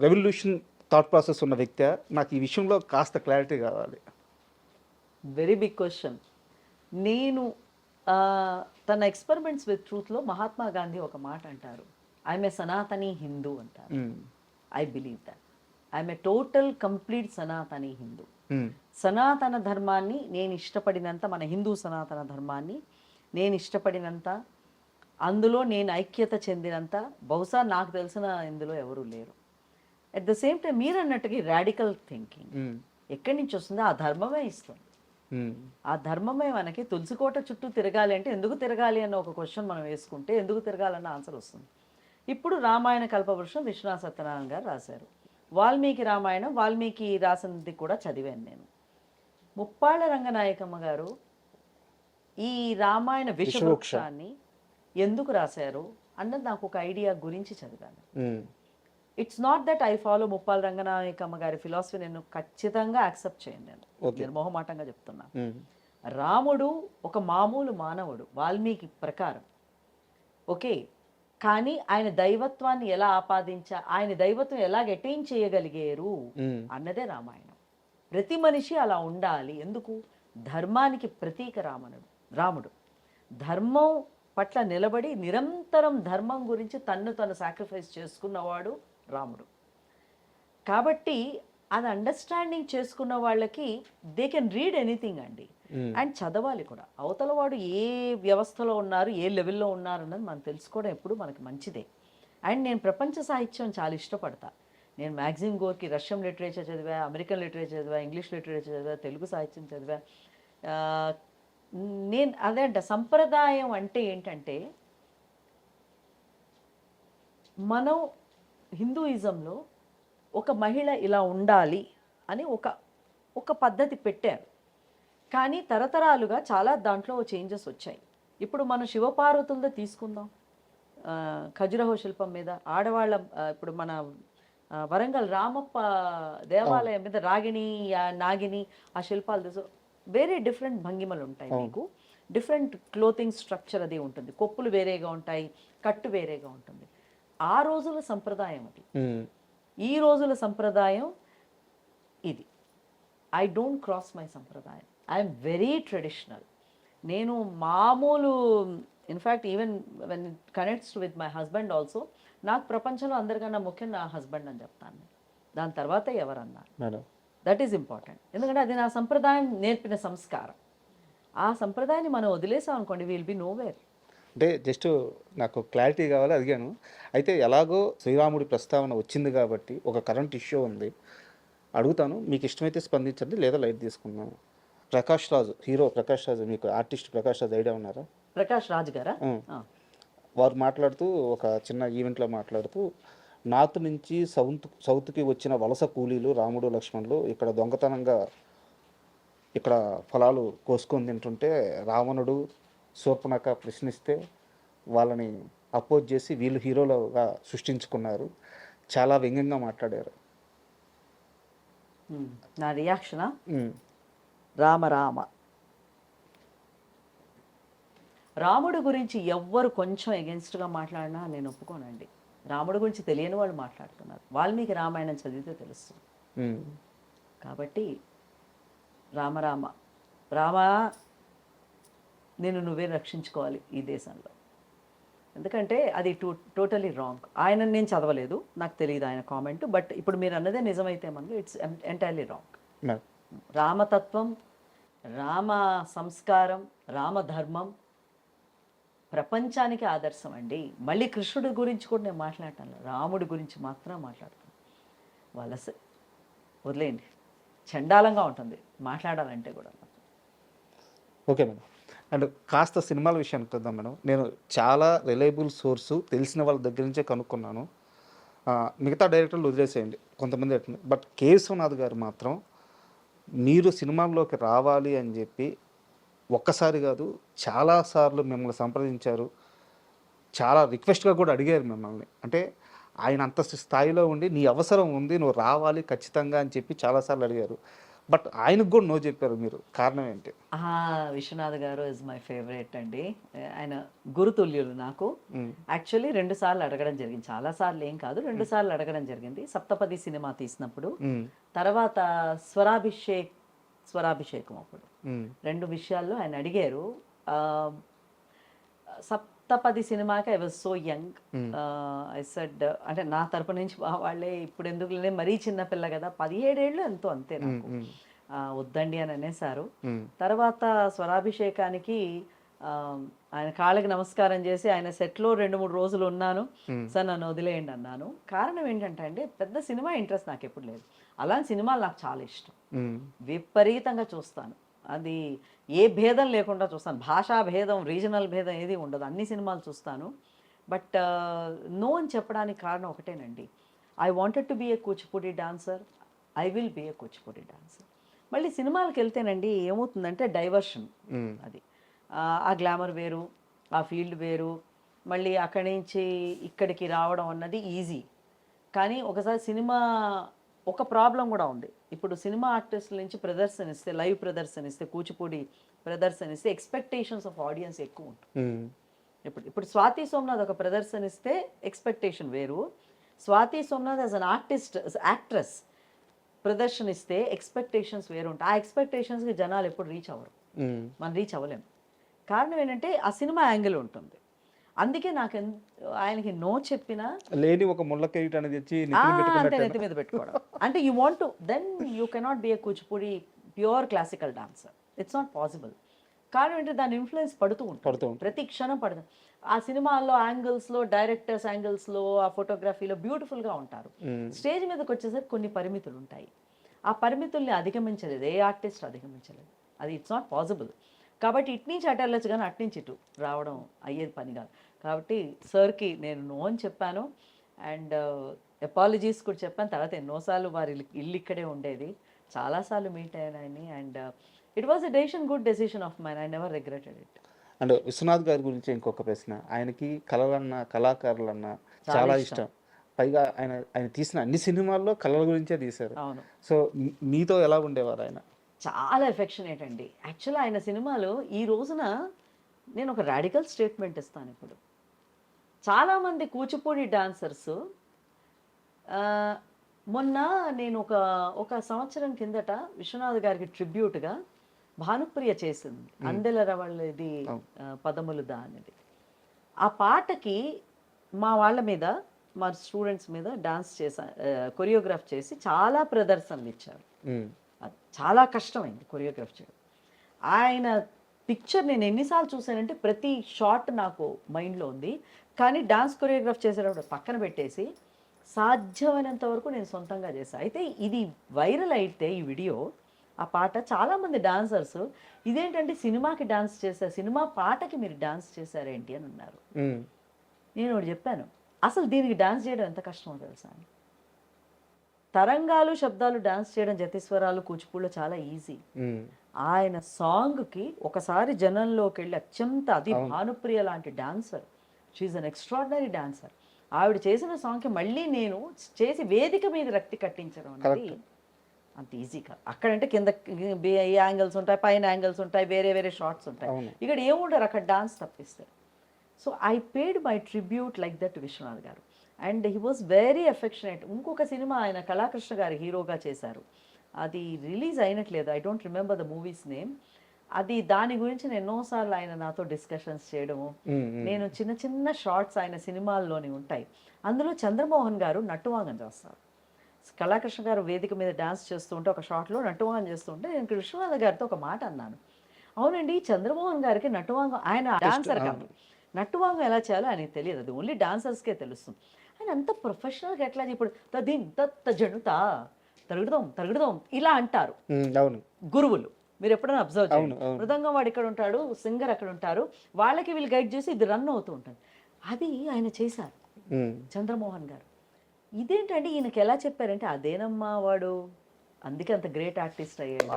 రెవల్యూషన్ థాట్ ప్రాసెస్ ఉన్న వ్యక్తి? నాకు ఈ విషయంలో కాస్త క్లారిటీ కావాలి. Very big question. నేను తన ఎక్స్పెరిమెంట్స్ విత్ ట్రూత్లో మహాత్మా గాంధీ ఒక మాట అంటారు, ఐఎమ్ ఏ సనాతనీ హిందూ అంటారు. I believe that I'm a total complete Sanatani Hindu. సనాతన ధర్మాన్ని నేను ఇష్టపడినంత, మన హిందూ సనాతన ధర్మాన్ని నేను ఇష్టపడినంత, అందులో నేను ఐక్యత చెందినంత బహుశా నాకు తెలిసిన ఇందులో ఎవరూ లేరు. అట్ ద సేమ్ టైం మీరు అన్నట్టుగా రాడికల్ థింకింగ్ ఎక్కడి నుంచి వస్తుందో ఆ ధర్మమే ఇస్తుంది. ఆ ధర్మమే మనకి. తులసికోట చుట్టూ తిరగాలి అంటే ఎందుకు తిరగాలి అన్న ఒక క్వశ్చన్ మనం వేసుకుంటే ఎందుకు తిరగాలన్న ఆన్సర్ వస్తుంది. ఇప్పుడు రామాయణ కల్పవృక్షం విశ్వనాథ సత్యనారాయణ గారు రాశారు, వాల్మీకి రామాయణం వాల్మీకి రాసినది కూడా చదివాను నేను. ముప్పాళ్ళ రంగనాయకమ్మ గారు ఈ రామాయణ విషవృక్షాన్ని ఎందుకు రాశారు అన్నది నాకు ఒక ఐడియా గురించి చదివాను. It's not that I follow Muppala Ranganayakamma గారి ఫిలాసఫీ నేను ఖచ్చితంగా యాక్సెప్ట్ చేయను. నేను నిర్మోహమాటంగా చెప్తున్నా. రాముడు ఒక మామూలు మానవుడు వాల్మీకి ప్రకారం, ఓకే, కానీ ఆయన దైవత్వాన్ని ఎలా ఆయన దైవత్వం ఎలా అటైన్ చేయగలిగారు అన్నదే రామాయణం. ప్రతి మనిషి అలా ఉండాలి. ఎందుకు? ధర్మానికి ప్రతీక రాముడు ధర్మం పట్ల నిలబడి నిరంతరం ధర్మం గురించి తను సాక్రిఫైస్ చేసుకున్నవాడు రాముడు. కాబట్టి అది అండర్స్టాండింగ్ చేసుకున్న వాళ్ళకి దే కెన్ రీడ్ ఎనీథింగ్ అండి. అండ్ చదవాలి కూడా. అవతల వాడు ఏ వ్యవస్థలో ఉన్నారు, ఏ లెవెల్లో ఉన్నారు అన్నది మనం తెలుసుకోవడం ఎప్పుడు మనకి మంచిదే. అండ్ నేను ప్రపంచ సాహిత్యం చాలా ఇష్టపడతా. నేను మ్యాక్సిమ్ గోర్కి రష్యన్ లిటరేచర్ చదివా, అమెరికన్ లిటరేచర్ చదివా, ఇంగ్లీష్ లిటరేచర్ చదివా, తెలుగు సాహిత్యం చదివా. నేను అదే అంట, సంప్రదాయం అంటే ఏంటంటే మనం హిందూయిజంలో ఒక మహిళ ఇలా ఉండాలి అని ఒక పద్ధతి పెట్టారు. కానీ తరతరాలుగా చాలా దాంట్లో చేంజెస్ వచ్చాయి. ఇప్పుడు మనం శివపార్వతులతో తీసుకుందాం. ఖజురహో శిల్పం మీద ఆడవాళ్ళ, ఇప్పుడు మన వరంగల్ రామప్ప దేవాలయం మీద రాగిణి నాగిని ఆ శిల్పాలు తీసు వేరే డిఫరెంట్ భంగిమలు ఉంటాయి. మీకు డిఫరెంట్ క్లోతింగ్ స్ట్రక్చర్ అది ఉంటుంది. కొప్పులు వేరేగా ఉంటాయి, కట్టు వేరేగా ఉంటుంది. ఆ రోజుల సంప్రదాయం అది. ఈ రోజుల సంప్రదాయం ఇది. ఐ డోంట్ క్రాస్ మై సంప్రదాయం. I'm very traditional. నేను మామూలు, in fact even when it connects with my husband also, నాకు ప్రపంచంలో అందరికన్నా ముఖ్యం నా హస్బెండ్ అని చెప్తాను. దాని తర్వాత ఎవరన్నారు, దట్ ఈస్ ఇంపార్టెంట్. ఎందుకంటే అది నా సంప్రదాయం నేర్పిన సంస్కారం. ఆ సంప్రదాయాన్ని మనం వదిలేసాం అనుకోండి, విల్ బి నోవేర్. అంటే జస్ట్ నాకు క్లారిటీ కావాలి అడిగాను. అయితే ఎలాగో శ్రీరాముడి ప్రస్తావన వచ్చింది కాబట్టి ఒక కరెంట్ ఇష్యూ ఉంది, అడుగుతాను. మీకు ఇష్టమైతే స్పందించండి, లేదా లైట్ తీసుకున్నాను. ప్రకాష్ రాజు, హీరో ప్రకాష్ రాజు, మీకు ఆర్టిస్ట్ ప్రకాష్ రాజు ఐడియా ఉన్నారా? ప్రకాష్ రాజు గారా? వారు మాట్లాడుతూ ఒక చిన్న ఈవెంట్లో మాట్లాడుతూ, నార్త్ నుంచి సౌత్కి వచ్చిన వలస కూలీలు రాముడు లక్ష్మణులు ఇక్కడ దొంగతనంగా ఇక్కడ ఫలాలు కోసుకొని తింటుంటే రావణుడు శూర్పణఖ ప్రశ్నిస్తే వాళ్ళని అపోజ్ చేసి వీళ్ళు హీరోలుగా సృష్టించుకున్నారు. చాలా వ్యంగ్యంగా మాట్లాడారు. నా రియాక్షనా? రామ రాముడు గురించి ఎవ్వరు కొంచెం ఎగెన్స్ట్గా మాట్లాడినా నేను ఒప్పుకోనండి. రాముడు గురించి తెలియని వాళ్ళు మాట్లాడుతున్నారు. వాల్మీకి రామాయణం చదివితే తెలుస్తుంది. కాబట్టి రామ నేను నువ్వే రక్షించుకోవాలి ఈ దేశంలో. ఎందుకంటే అది టోటలీ రాంగ్. ఆయన నేను చదవలేదు, నాకు తెలియదు ఆయన కామెంట్. బట్ ఇప్పుడు మీరు అన్నదే నిజమైతే మనకు ఇట్స్ ఎంటైర్లీ రాంగ్. రామతత్వం, రామ సంస్కారం, రామధర్మం ప్రపంచానికి ఆదర్శం అండి. మళ్ళీ కృష్ణుడి గురించి కూడా నేను మాట్లాడతాను, రాముడి గురించి మాత్రం మాట్లాడతాను. వలస వదిలేయండి, చండాలంగా ఉంటుంది మాట్లాడాలంటే కూడా. Okay madam. అండ్ కాస్త సినిమాల విషయానికి వద్దాం మేడం. నేను చాలా రిలయబుల్ సోర్సు తెలిసిన వాళ్ళ దగ్గర నుంచే కనుక్కున్నాను. మిగతా డైరెక్టర్లు వదిలేసేయండి, కొంతమంది ఎట్లా. బట్ కే విశ్వనాథ్ గారు మాత్రం మీరు సినిమాల్లోకి రావాలి అని చెప్పి ఒక్కసారి కాదు చాలాసార్లు మిమ్మల్ని సంప్రదించారు, చాలా రిక్వెస్ట్గా కూడా అడిగారు మిమ్మల్ని. అంటే ఆయన అంత స్థాయిలో ఉండి నీ అవసరం ఉంది, నువ్వు రావాలి ఖచ్చితంగా అని చెప్పి చాలాసార్లు అడిగారు. బట్ ఆయనకు కూడా నో చెప్పారు మీరు. కారణం ఏంటి? విశ్వనాథ్ గారు ఇస్ మై ఫేవరెట్ అండి. ఆయన గురుతుల్యులు నాకు. యాక్చువల్లీ 2 సార్లు అడగడం జరిగింది, చాలా సార్లు ఏం కాదు, 2 సార్లు అడగడం జరిగింది. సప్తపది సినిమా తీసినప్పుడు, తర్వాత స్వరాభిషేకం అప్పుడు 2 విషయాల్లో ఆయన అడిగారు. సప్తపది సినిమాకి I was so young. I said, అంటే నా తరపు నుంచి వాళ్ళే ఇప్పుడు ఎందుకు మరీ చిన్నపిల్ల కదా, 17 ఏళ్ళు ఎంతో అంతే నాకు, వద్దండి అని అనేసారు. తర్వాత స్వరాభిషేకానికి ఆయన కాళ్ళకి నమస్కారం చేసి ఆయన సెట్లో 2-3 రోజులు ఉన్నాను. సార్ నన్ను వదిలేయండి అన్నాను. కారణం ఏంటంటే అండి, పెద్ద సినిమా ఇంట్రెస్ట్ నాకు ఎప్పుడు లేదు. అలాంటి సినిమాలు నాకు చాలా ఇష్టం, విపరీతంగా చూస్తాను. అది ఏ భేదం లేకుండా చూస్తాను. భాషా భేదం, రీజనల్ భేదం ఏది ఉండదు, అన్ని సినిమాలు చూస్తాను. బట్ నో అని చెప్పడానికి కారణం ఒకటేనండి, I wanted to be a Kuchipudi dancer, I will be a Kuchipudi dancer. మళ్ళీ సినిమాలకు వెళ్తేనండి ఏమవుతుందంటే డైవర్షన్. అది ఆ గ్లామర్ వేరు, ఆ ఫీల్డ్ వేరు, మళ్ళీ అక్కడి నుంచి ఇక్కడికి రావడం అన్నది ఈజీ. కానీ ఒకసారి సినిమా ఒక ప్రాబ్లం కూడా ఉంది. ఇప్పుడు సినిమా ఆర్టిస్టుల నుంచి ప్రదర్శనిస్తే, లైవ్ ప్రదర్శనిస్తే, కూచిపూడి ప్రదర్శనిస్తే ఎక్స్పెక్టేషన్స్ ఆఫ్ ఆడియన్స్ ఎక్కువ ఉంటుంది. ఇప్పుడు స్వాతి సోమనాథ్ ఒక ప్రదర్శనిస్తే ఎక్స్పెక్టేషన్ వేరు. Swathi Somanath as an artist, actress ప్రదర్శనిస్తే ఎక్స్పెక్టేషన్స్ వేరు ఉంటాయి. ఆ ఎక్స్పెక్టేషన్స్కి జనాలు ఎప్పుడు రీచ్ అవ్వరు, మనం రీచ్ అవ్వలేము. కారణం ఏంటంటే ఆ సినిమా యాంగిల్ ఉంటుంది. అందుకే నాకు ఆయనకి నో చెప్పినా లేని ఒక ముళ్ళకేయుట అనేది తెచ్చి అంతే నెత్తి మీద పెట్టుకోవడం. అంటే you want to, then you cannot be a Kuchipudi pure classical dancer. It's not possible. కారణం ఏంటంటే దాని ఇన్ఫ్లుయెన్స్ పడుతూ ఉంటుంది, ప్రతి క్షణం పడుతుంది. ఆ సినిమాల్లో యాంగిల్స్లో, డైరెక్టర్స్ యాంగిల్స్లో, ఆ ఫోటోగ్రఫీలో బ్యూటిఫుల్గా ఉంటారు. స్టేజ్ మీదకి వచ్చేసరికి కొన్ని పరిమితులు ఉంటాయి. ఆ పరిమితుల్ని అధిగమించలేదు, ఏ ఆర్టిస్ట్ అధిగమించలేదు. అది ఇట్స్ నాట్ పాసిబుల్. కాబట్టి ఇటు నుంచి అటు వెళ్ళొచ్చు కానీ అటు నుంచి ఇటు రావడం అయ్యేది పని కాదు. కాబట్టి సార్కి నేను నో అని చెప్పాను, అండ్ అపాలజీస్ కూడా చెప్పాను. తర్వాత ఎన్నోసార్లు వారి ఇల్లు ఇక్కడే ఉండేది, చాలాసార్లు మీట్ అయ్యాను ఆయన్ని. And it was a decision, good decision of mine. I never regretted it. And Viswanath గారి గురించి ఇంకొక ప్రశ్న. ఆయనకి కళలన్నా, కళాకారులన్నా చాలా ఇష్టం. పైగా ఆయన తీసిన అన్ని సినిమాల్లో కళల గురించే తీశారు. అవును. సో మీతో ఎలా ఉండేవారు ఆయన? చాలా ఎఫెక్షనేట్ అండి. యాక్చువల్లీ ఆయన సినిమాలో ఈ రోజున నేను ఒక రాడికల్ స్టేట్మెంట్ ఇస్తాను. ఇప్పుడు చాలామంది కూచిపూడి డాన్సర్స్, మొన్న నేను ఒక సంవత్సరం కిందట విశ్వనాథ్ గారికి ట్రిబ్యూట్గా భానుప్రియ చేసింది అందెల వాళ్ళది పదములుదా అనేది. ఆ పాటకి మా వాళ్ళ మీద, మా స్టూడెంట్స్ మీద డాన్స్ కొరియోగ్రాఫ్ చేసి చాలా ప్రదర్శనలు ఇచ్చారు. చాలా కష్టమైంది కొరియోగ్రాఫ్ చేయడం. ఆయన పిక్చర్ నేను ఎన్నిసార్లు చూసానంటే ప్రతి షాట్ నాకు మైండ్లో ఉంది. కానీ డాన్స్ కొరియోగ్రాఫ్ చేసేటప్పుడు పక్కన పెట్టేసి సాధ్యమైనంత వరకు నేను సొంతంగా చేశాను. అయితే ఇది వైరల్ అయితే ఈ వీడియో, ఆ పాట, చాలామంది డాన్సర్స్ ఇదేంటంటే సినిమాకి డాన్స్ చేశారు, సినిమా పాటకి మీరు డాన్స్ చేశారేంటి అని అన్నారు. నేను ఒకటి చెప్పాను, అసలు దీనికి డాన్స్ చేయడం ఎంత కష్టమో తెలుసా అని. తరంగాలు, శబ్దాలు డాన్స్ చేయడం జతీశ్వరాలు, కూచిపూడిలో చాలా ఈజీ. ఆయన సాంగ్కి ఒకసారి జనంలోకి వెళ్ళి అత్యంత, అది భానుప్రియ లాంటి dancer, she's an extraordinary dancer, ఆవిడ చేసిన సాంగ్కి మళ్ళీ నేను చేసి వేదిక మీద రక్తి కట్టించడం అనేది అంత ఈజీ కాదు. అక్కడంటే కింద యాంగిల్స్ ఉంటాయి, పైన యాంగిల్స్ ఉంటాయి, వేరే వేరే షార్ట్స్ ఉంటాయి. ఇక్కడ ఏముంటారు అక్కడ డాన్స్ తప్పిస్తే. So I paid my tribute like that Viswanath garu. And he was very affectionate. ఇంకొక సినిమా ఆయన కళాకృష్ణ గారు హీరోగా చేశారు, అది రిలీజ్ అయినట్లేదు, I don't remember the movie's name. అది దాని గురించి నేను ఎన్నోసార్లు ఆయన నాతో డిస్కషన్స్ చేయడము, నేను చిన్న చిన్న షార్ట్స్ ఆయన సినిమాల్లోని ఉంటాయి. అందులో చంద్రమోహన్ గారు నట్టువాంగం చేస్తారు. కళాకృష్ణ గారు వేదిక మీద డాన్స్ చేస్తూ ఉంటే ఒక షాట్లో నట్టువాంగం చేస్తుంటే నేను విశ్వనాథ్ గారితో ఒక మాట అన్నాను, అవునండి చంద్రమోహన్ గారికి నట్టువాంగం, ఆయన డాన్సర్ కాదు, నట్టువాంగం ఎలా చేయాలో ఆయనకి తెలియదు, అది ఓన్లీ డాన్సర్స్కే తెలుస్తుంది. ఆయన అంత ప్రొఫెషనల్గా ఎట్లా, ఇప్పుడు తదిన్ తత్త జనుతా తరుగుదాం తరుగుదాం ఇలా అంటారు గురువులు. మీరు ఎప్పుడైనా అబ్జర్వ్ చేయండి, మృదంగం వాడు ఇక్కడ ఉంటాడు, సింగర్ అక్కడ ఉంటారు, వాళ్ళకి వీళ్ళు గైడ్ చేసి ఇది రన్ అవుతూ ఉంటుంది. అది ఆయన చేశారు చంద్రమోహన్ గారు. ఇదేంటంటే ఈయనకి ఎలా చెప్పారంటే, అదేనమ్మా వాడు, అందుకే అంత గ్రేట్ ఆర్టిస్ట్ అయ్యాడు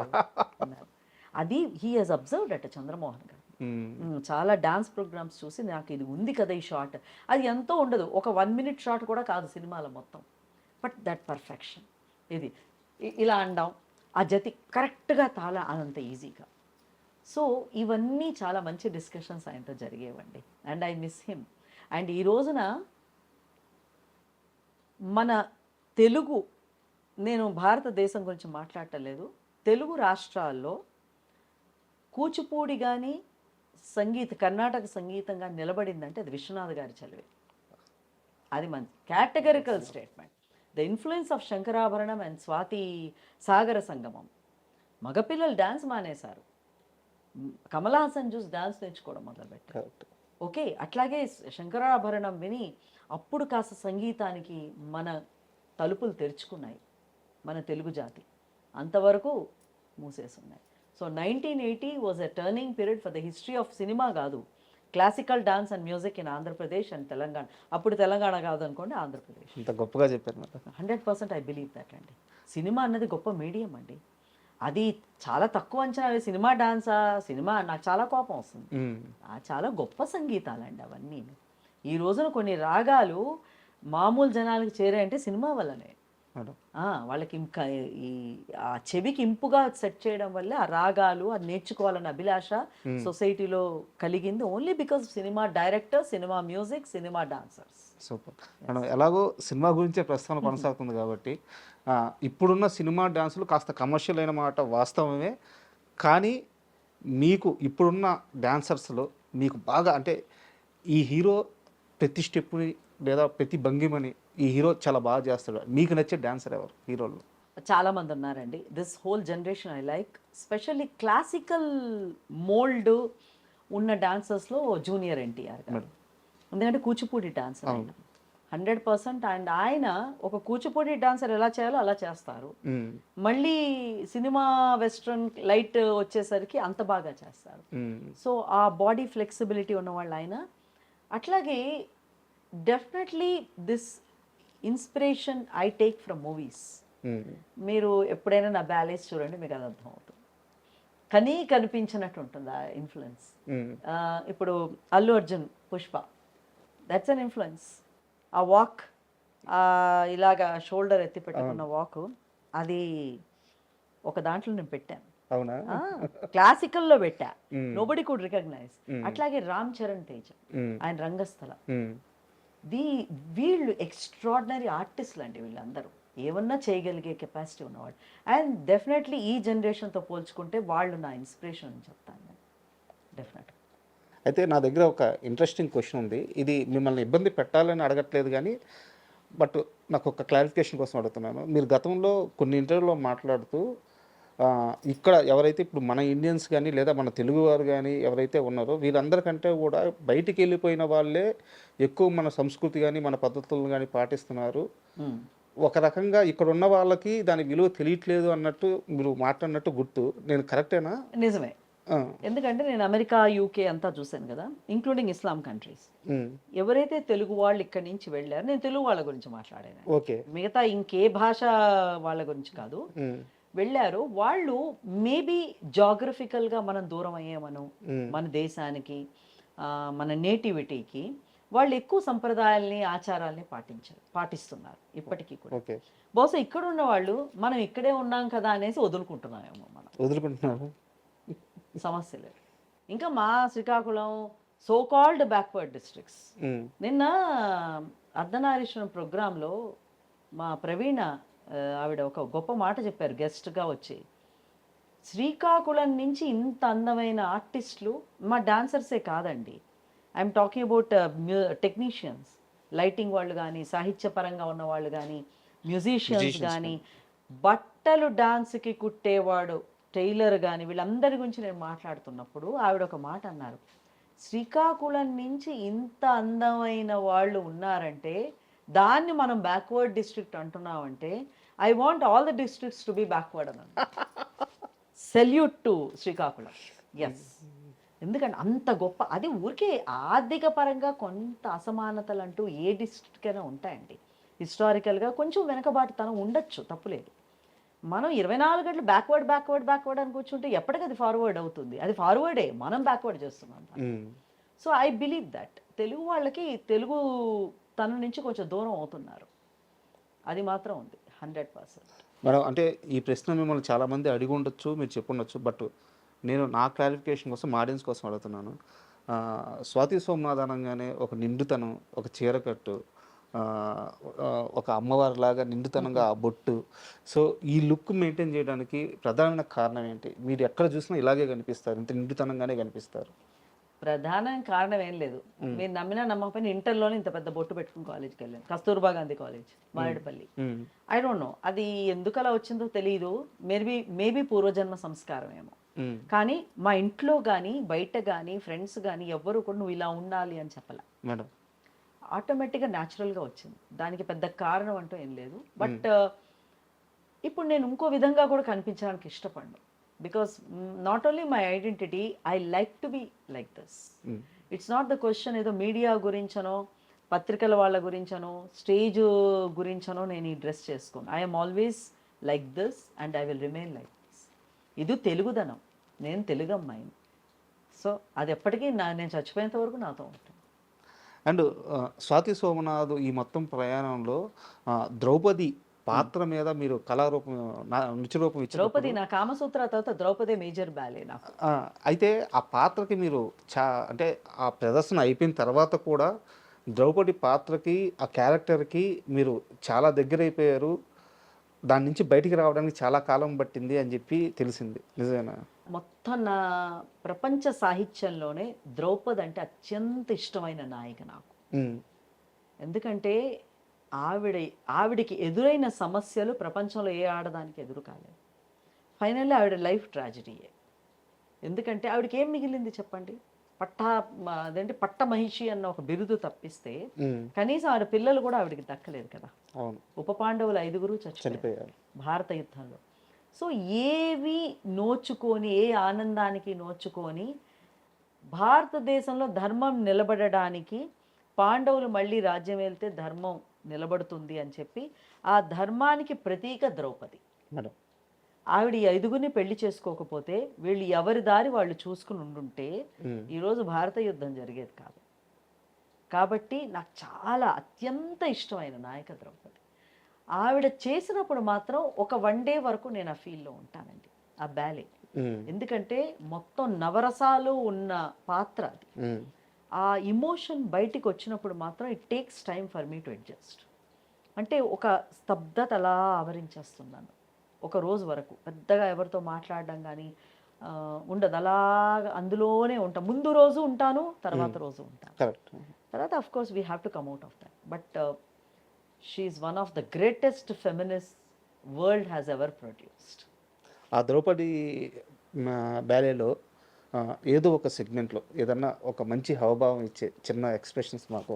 అన్నారు. అది he has observed at Chandramohan గారు. చాలా డాన్స్ ప్రోగ్రామ్స్ చూసి నాకు ఇది ఉంది కదా ఈ షార్ట్, అది ఎంతో ఉండదు, ఒక 1 minute షార్ట్ కూడా కాదు సినిమాలో మొత్తం, బట్ దట్ పర్ఫెక్షన్, ఇది ఇలా అండాం, ఆ జతి కరెక్ట్గా తాళ అనంత ఈజీగా. సో ఇవన్నీ చాలా మంచి డిస్కషన్స్ ఆయనతో జరిగేవండి. And I miss him. అండ్ ఈ రోజున మన తెలుగు, నేను భారతదేశం గురించి మాట్లాడటం లేదు, తెలుగు రాష్ట్రాల్లో కూచిపూడి కానీ కర్ణాటక సంగీతంగా నిలబడిందంటే అది విశ్వనాథ్ గారి చదివే. అది మంచి categorical statement. The influence of Sankarabharanam and Swathi Sagara Sangamam. మగపిల్లలు డాన్స్ మానేశారు, కమల్ హాసన్ చూసి డాన్స్ నేర్చుకోవడం మొదలుపెట్టారు. ఓకే, అట్లాగే శంకరాభరణం విని అప్పుడు కాస్త సంగీతానికి మన తలుపులు తెరుచుకున్నాయి మన తెలుగు జాతి, అంతవరకు మూసేసున్నాయి. So 1980 was a turning period for the history of cinema కాదు, classical dance and music in Andhra Pradesh and Telangana. అప్పుడు తెలంగాణ కాదు అనుకోండి, ఆంధ్రప్రదేశ్. ఇంత గొప్పగా చెప్పారు. 100% ఐ బిలీవ్ దట్ అండి. సినిమా అన్నది గొప్ప మీడియం అండి, అది చాలా తక్కువ అంచనా. సినిమా డాన్సా, సినిమా నాకు చాలా కోపం వస్తుంది. చాలా గొప్ప సంగీతాలండి అవన్నీ. ఈ రోజున కొన్ని రాగాలు మామూలు జనాలకి చేరాయంటే సినిమా వల్లనే. మేడం. వాళ్ళకి ఇంకా ఈ ఆ చెవికి ఇంపుగా సెట్ చేయడం వల్ల ఆ రాగాలు అది నేర్చుకోవాలన్న అభిలాష సొసైటీలో కలిగింది only because cinema director, cinema music, cinema dancers. Super. మనం ఎలాగో సినిమా గురించే ప్రస్తావన కొనసాగుతుంది కాబట్టి ఇప్పుడున్న సినిమా డాన్సులు కాస్త కమర్షియల్ అయిన మాట వాస్తవమే. కానీ మీకు ఇప్పుడున్న డాన్సర్స్లో మీకు బాగా అంటే ఈ హీరో ప్రతి స్టెప్ని లేదా ప్రతి భంగిమని ఈ హీరో చాలా బాగా చేస్తాడు, మీకు నచ్చే డాన్సర్ ఎవరు హీరోలు? చాలా మంది ఉన్నారండి. This whole generation I like, specially classical mould ఉన్న డాన్సర్స్లో జూనియర్ ఎన్టీఆర్ గారు. ఎందుకంటే కూచిపూడి డాన్సర్ ఆయన 100%. అండ్ ఆయన ఒక కూచిపూడి డాన్సర్ ఎలా చేయాలో అలా చేస్తారు. మళ్ళీ సినిమా వెస్ట్రన్ లైట్ వచ్చేసరికి అంత బాగా చేస్తారు. సో ఆ బాడీ ఫ్లెక్సిబిలిటీ ఉన్నవాళ్ళు ఆయన. అట్లాగే definitely this inspiration I take from movies. మీరు ఎప్పుడైనా నా బ్యాలెన్స్ చూడండి, మీకు అది అర్థం అవుతుంది. కనిపించినట్టు ఉంటుంది ఆ ఇన్ఫ్లుయెన్స్. ఇప్పుడు Allu Arjun Pushpa, that's an influence. ఆ వాక్, ఇలాగా షోల్డర్ ఎత్తి పెట్టుకున్న వాక్, అది ఒక దాంట్లో నేను పెట్టాను. అవునా? క్లాసికల్లో పెట్టా, నోబడి కుడ్ రికగ్నైజ్. అట్లాగే రామ్ చరణ్ తేజ, ఆయన రంగస్థల, వీళ్ళు ఎక్స్ట్రాడినరీ ఆర్టిస్టులు అండి. వీళ్ళందరూ ఏమన్నా చేయగలిగే కెపాసిటీ ఉన్నవాళ్ళు. అండ్ డెఫినెట్లీ ఈ జనరేషన్తో పోల్చుకుంటే వాళ్ళు నా ఇన్స్పిరేషన్ అని చెప్తాను నేను, డెఫినెట్. అయితే నా దగ్గర ఒక ఇంట్రెస్టింగ్ క్వశ్చన్ ఉంది. ఇది మిమ్మల్ని ఇబ్బంది పెట్టాలని అడగట్లేదు కానీ బట్ నాకు ఒక క్లారిఫికేషన్ కోసం అడుగుతున్నాను. మీరు గతంలో కొన్ని ఇంటర్వ్యూలో మాట్లాడుతూ ఇక్కడ ఎవరైతే ఇప్పుడు మన ఇండియన్స్ కానీ లేదా మన తెలుగువారు కానీ ఎవరైతే ఉన్నారో వీరందరికంటే కూడా బయటికి వెళ్ళిపోయిన వాళ్ళే ఎక్కువ మన సంస్కృతి కానీ మన పద్ధతులను కానీ పాటిస్తున్నారు. ఒక రకంగా ఇక్కడ ఉన్న వాళ్ళకి దాని విలువ తెలియట్లేదు అన్నట్టు మీరు మాట్లాడినట్టు గుర్తు. నేను కరెక్టేనా? నిజమే. ఎందుకంటే నేను అమెరికా, యూకే అంతా చూశాను కదా, ఇంక్లూడింగ్ ఇస్లాం కంట్రీస్. ఎవరైతే తెలుగు వాళ్ళు ఇక్కడి నుంచి వెళ్ళారు, నేను తెలుగు వాళ్ళ గురించి మాట్లాడాను, ఓకే, మిగతా ఇంకే భాష వాళ్ళ గురించి కాదు, వెళ్ళారు వాళ్ళు మేబీ జాగ్రఫికల్గా మనం దూరం అయ్యామను మన దేశానికి, మన నేటివిటీకి. వాళ్ళు ఎక్కువ సంప్రదాయాల్ని, ఆచారాల్ని పాటిస్తున్నారు ఇప్పటికీ కూడా. బహుశా ఇక్కడ ఉన్న వాళ్ళు మనం ఇక్కడే ఉన్నాం కదా అనేసి వదులుకుంటున్నామేమో. మనం వదులుకుంటున్నాము, సమస్య లేదు. ఇంకా మా Srikakulam so called backward districts. నిన్న అర్ధనారీశ్వరం ప్రోగ్రాంలో మా ప్రవీణ ఆవిడ ఒక గొప్ప మాట చెప్పారు గెస్ట్గా వచ్చి. శ్రీకాకుళం నుంచి ఇంత అందమైన ఆర్టిస్టులు మా డాన్సర్సే కాదండి, I'm talking about technicians, lighting వాళ్ళు కానీ, సాహిత్యపరంగా ఉన్న వాళ్ళు కానీ, మ్యూజిషియన్స్ కానీ, బట్టలు డాన్స్కి కుట్టేవాడు టైలర్ కానీ, వీళ్ళందరి గురించి నేను మాట్లాడుతున్నప్పుడు ఆవిడ ఒక మాట అన్నారు, శ్రీకాకుళం నుంచి ఇంత అందమైన వాళ్ళు ఉన్నారంటే దాన్ని మనం బ్యాక్వర్డ్ డిస్ట్రిక్ట్ అంటున్నామంటే I want all the districts to be backward అని. Salute to Srikakulam. ఎస్, ఎందుకంటే అంత గొప్ప, అది ఊరికే ఆర్థిక పరంగా కొంత అసమానతలు అంటూ ఏ డిస్ట్రిక్ట్ అయినా ఉంటాయండి. హిస్టారికల్గా కొంచెం వెనకబాటుతనం ఉండొచ్చు, తప్పులేదు. మనం 24 గంటలు బ్యాక్వర్డ్ అని కూర్చుంటే ఎప్పటికీ అది ఫార్వర్డ్ అవుతుంది. అది ఫార్వర్డే, మనం బ్యాక్వర్డ్ చేస్తున్నాం. So I believe that Telugu వాళ్ళకి తెలుగు తన నుంచి కొంచెం దూరం అవుతున్నారు, అది మాత్రం ఉంది 100%. మేడం, అంటే ఈ ప్రశ్న మిమ్మల్ని చాలామంది అడిగి ఉండొచ్చు, మీరు చెప్పుండొచ్చు, బట్ నేను నా క్లారిఫికేషన్ కోసం, మా ఆడియన్స్ కోసం అడుగుతున్నాను. స్వాతి సోమనాథ్ అనగానే ఒక నిండుతనం, ఒక చీరకట్టు, ఒక అమ్మవారిలాగా నిండుతనంగా ఆ బొట్టు. సో ఈ లుక్ మెయింటైన్ చేయడానికి ప్రధానమైన కారణం ఏంటి? మీరు ఎక్కడ చూసినా ఇలాగే కనిపిస్తారు, ఇంత నిండుతనంగానే కనిపిస్తారు. ప్రధాన కారణం ఏం లేదు, మీరు నమ్మినా నమ్మకపోయినా ఇంటర్లోనే ఇంత పెద్ద బొట్టు పెట్టుకుని కాలేజ్కి వెళ్ళాను, Kasturba Gandhi college, Marredpally. I don't know అది ఎందుకు అలా వచ్చిందో తెలియదు, మేబీ పూర్వజన్మ సంస్కారం ఏమో. కానీ మా ఇంట్లో కానీ బయట కానీ ఫ్రెండ్స్ కానీ ఎవ్వరు కూడా నువ్వు ఇలా ఉండాలి అని చెప్పలే మేడం, ఆటోమేటిక్గా న్యాచురల్గా వచ్చింది, దానికి పెద్ద కారణం అంటూ ఏం లేదు. బట్ ఇప్పుడు నేను ఇంకో విధంగా కూడా కనిపించడానికి ఇష్టపడ్ను, because not only my identity, I like to be like this. It's not the question ఏదో మీడియా గురించనో, పత్రికల వాళ్ళ గురించనో, స్టేజ్ గురించనో నేను ఈ డ్రెస్ చేసుకోను. I'm always like this and I will remain like this. ఇది తెలుగుదనం, నేను తెలుగు అమ్మాయిని. సో అది ఎప్పటికీ నేను చచ్చిపోయేంత వరకు నాతో ఉంటుంది. అండ్ స్వాతి సోమనాథ్ ఈ మొత్తం ప్రయాణంలో ద్రౌపది పాత్ర మీద మీరు కళారూపం నృత్య రూపం ఇచ్చిన ద్రౌపది నా కామసూత్ర తర్వాత ద్రౌపది మేజర్ బ్యాలే నాకు. అయితే ఆ పాత్రకి మీరు అంటే ఆ ప్రదర్శన అయిపోయిన తర్వాత కూడా ద్రౌపది పాత్రకి ఆ క్యారెక్టర్కి మీరు చాలా దగ్గర అయిపోయారు, దాని నుంచి బయటికి రావడానికి చాలా కాలం పట్టింది అని చెప్పి తెలిసింది, నిజమేనా? మొత్తం నా ప్రపంచ సాహిత్యంలోనే ద్రౌపది అంటే అత్యంత ఇష్టమైన నాయిక నాకు. ఎందుకంటే ఆవిడికి ఎదురైన సమస్యలు ప్రపంచంలో ఏ ఆడదానికి ఎదురు కాలేదు. ఫైనల్లీ ఆవిడ లైఫ్ ట్రాజడీయే. ఎందుకంటే ఆవిడకి ఏం మిగిలింది చెప్పండి? పట్ట మహిషి అన్న ఒక బిరుదు తప్పిస్తే కనీసం ఆవిడ పిల్లలు కూడా ఆవిడకి దక్కలేదు కదా. ఉప పాండవులు 5 చచ్చిపోయారు భారత యుద్ధంలో. సో ఏవి నోచుకొని, ఏ ఆనందానికి నోచుకొని భారతదేశంలో ధర్మం నిలబడడానికి, పాండవులు మళ్ళీ రాజ్యం వెళ్తే ధర్మం నిలబడుతుంది అని చెప్పి ఆ ధర్మానికి ప్రతీక ద్రౌపది. ఆవిడ ఈ 5 పెళ్లి చేసుకోకపోతే వీళ్ళు ఎవరి దారి వాళ్ళు చూసుకుని ఉండుంటే ఈరోజు భారత యుద్ధం జరిగేది కాదు. కాబట్టి నాకు చాలా అత్యంత ఇష్టమైన నాయక ద్రౌపది. ఆవిడ చేసినప్పుడు మాత్రం ఒక 1 డే వరకు నేను ఆ ఫీల్లో ఉంటానండి, ఆ బ్యాలే. ఎందుకంటే మొత్తం నవరసాలు ఉన్న పాత్ర అది. ఆ ఇమోషన్ బయటికి వచ్చినప్పుడు మాత్రం it takes time for me to adjust. అంటే ఒక స్తబ్దత అలా ఆవరించేస్తున్నాను ఒక రోజు వరకు. పెద్దగా ఎవరితో మాట్లాడడం కానీ ఉండదు, అలాగా అందులోనే ఉంటాను. ముందు రోజు ఉంటాను, తర్వాత రోజు ఉంటాను. తర్వాత of course we have to come out of that. But she's one of the greatest feminist world has ever produced. ఆ ద్రౌపది బ్యాలేలో ఏదో ఒక సెగ్మెంట్లో ఏదన్నా ఒక మంచి హావభావం ఇచ్చే చిన్న ఎక్స్ప్రెషన్స్ మాకు.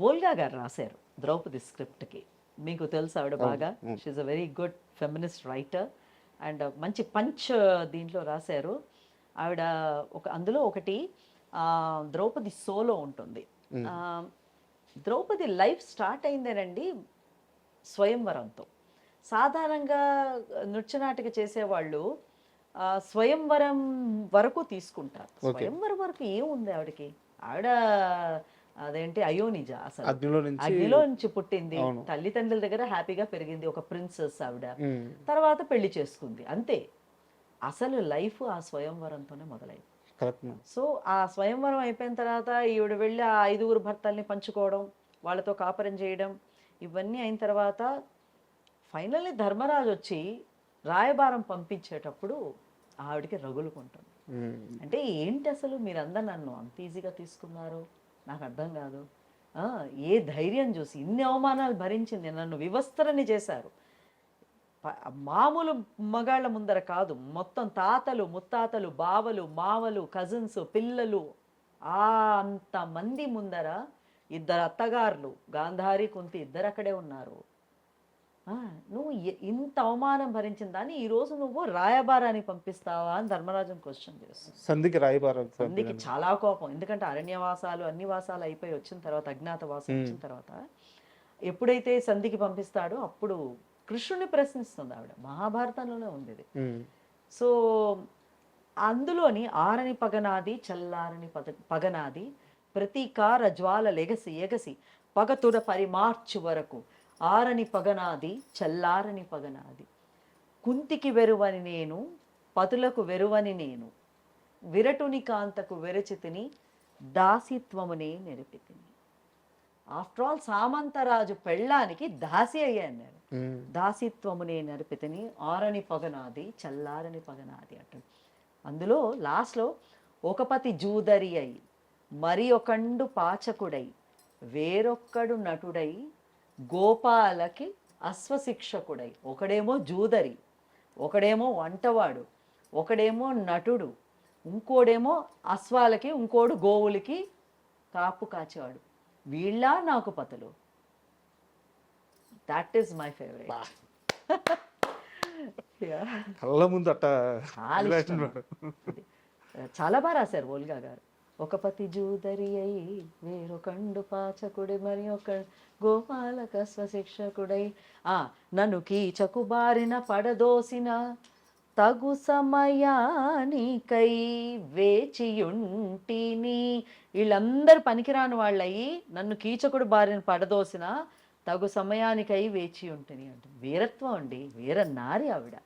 వోల్గా గారు రాశారు ద్రౌపది స్క్రిప్ట్కి, మీకు తెలుసు ఆవిడ బాగా. She is a very good feminist writer and మంచి పంచ్ దీంట్లో రాశారు ఆవిడ. అందులో ఒకటి ద్రౌపది సోలో ఉంటుంది. ద్రౌపది లైఫ్ స్టార్ట్ అయిందేనండి స్వయంవరంతో. సాధారణంగా నృత్యనాటిక చేసేవాళ్ళు స్వయంవరం వరకు తీసుకుంటారు. స్వయంవరం వరకు ఏముంది ఆవిడకి? ఆవిడ అయోనిజ, అసలు అగ్నిలో నుంచి పుట్టింది, తల్లిదండ్రుల దగ్గర హ్యాపీగా పెరిగింది, ఒక ప్రిన్సెస్ ఆవిడ. తర్వాత పెళ్లి చేసుకుంది, అంతే. అసలు లైఫ్ ఆ స్వయంవరంతోనే మొదలైంది. సో ఆ స్వయంవరం అయిపోయిన తర్వాత ఈవిడ వెళ్ళి ఆ 5 భర్తల్ని పంచుకోవడం, వాళ్ళతో కాపురం చేయడం, ఇవన్నీ అయిన తర్వాత ఫైనల్లీ ధర్మరాజు వచ్చి రాయబారం పంపించేటప్పుడు ఆవిడకి రగులుకుంటుంది. అంటే ఏంటి అసలు మీరందరూ నన్ను అంత ఈజీగా తీసుకున్నారు, నాకు అర్థం కాదు. ఏ ధైర్యం చూసి ఇన్ని అవమానాలు భరించింది, నన్ను వివస్త్రని చేశారు. మామూలు మగాళ్ళ ముందర కాదు, మొత్తం తాతలు, ముత్తాతలు, బావలు, మావలు, కజిన్స్, పిల్లలు, అంతమంది ముందర 2 అత్తగారులు, గాంధారి, కుంతి, 2 అక్కడే ఉన్నారు. నువ్వు ఇంత అవమానం భరించిన దాన్ని ఈరోజు నువ్వు రాయబారానికి పంపిస్తావా అని ధర్మరాజుని క్వశ్చన్ చేస్తుంది. సంధికి చాలా కోపం. ఎందుకంటే అరణ్యవాసాలు, అన్ని వాసాలు అయిపోయి వచ్చిన తర్వాత, అజ్ఞాతవాసం వచ్చిన తర్వాత ఎప్పుడైతే సంధికి పంపిస్తాడో అప్పుడు కృష్ణుని ప్రశ్నిస్తుంది ఆవిడ. మహాభారతంలోనే ఉంది ఇది. సో అందులోని ఆరని పగనాది చల్లారని పగనాది ప్రతీకార జ్వాల లెగసి ఎగసి పగతుడ పరిమార్చు వరకు ఆరని పగనాది చల్లారని పగనాది కుంతికి వెరువని నేను పతులకు వెరువని నేను విరటుని కాంతకు వెరచితిని దాసిత్వమునే నెరిపితిని. ఆఫ్టర్ ఆల్ సామంతరాజు పెళ్ళానికి దాసి అయ్యాను నేను. దాసిత్వమునే నరిపితిని ఆరని పగనాది చల్లారని పగనాది అంటుంది. అందులో లాస్ట్లో ఒకపతి జూదరి అయి మరి ఒకండు పాచకుడై వేరొక్కడు నటుడై గోపాలకి అశ్వశిక్షకుడై. ఒకడేమో జూదరి, ఒకడేమో వంటవాడు, ఒకడేమో నటుడు, ఇంకోడేమో అశ్వాలకి, ఇంకోడు గోవులకి కాపు కాచేవాడు. వీళ్ళ నాకు పతులు. That is my favourite. కళ్ళ ముందు చాలా బాగా రాశారు వోల్గా గారు. ఒక పతి జూదరి అయి వేరొకండు పాచకుడి మరి ఒక గోపాలక స్వశిక్షకుడై నన్ను కీచకు బారిన పడదోసిన తగు సమయానికై వేచియుంటిని. వీళ్ళందరూ పనికిరాని వాళ్ళయి నన్ను కీచకుడు బారిన పడదోసిన తగు సమయానికై వేచి ఉంటిని అంటే వీరత్వం అండి, వీర నారి ఆవిడ.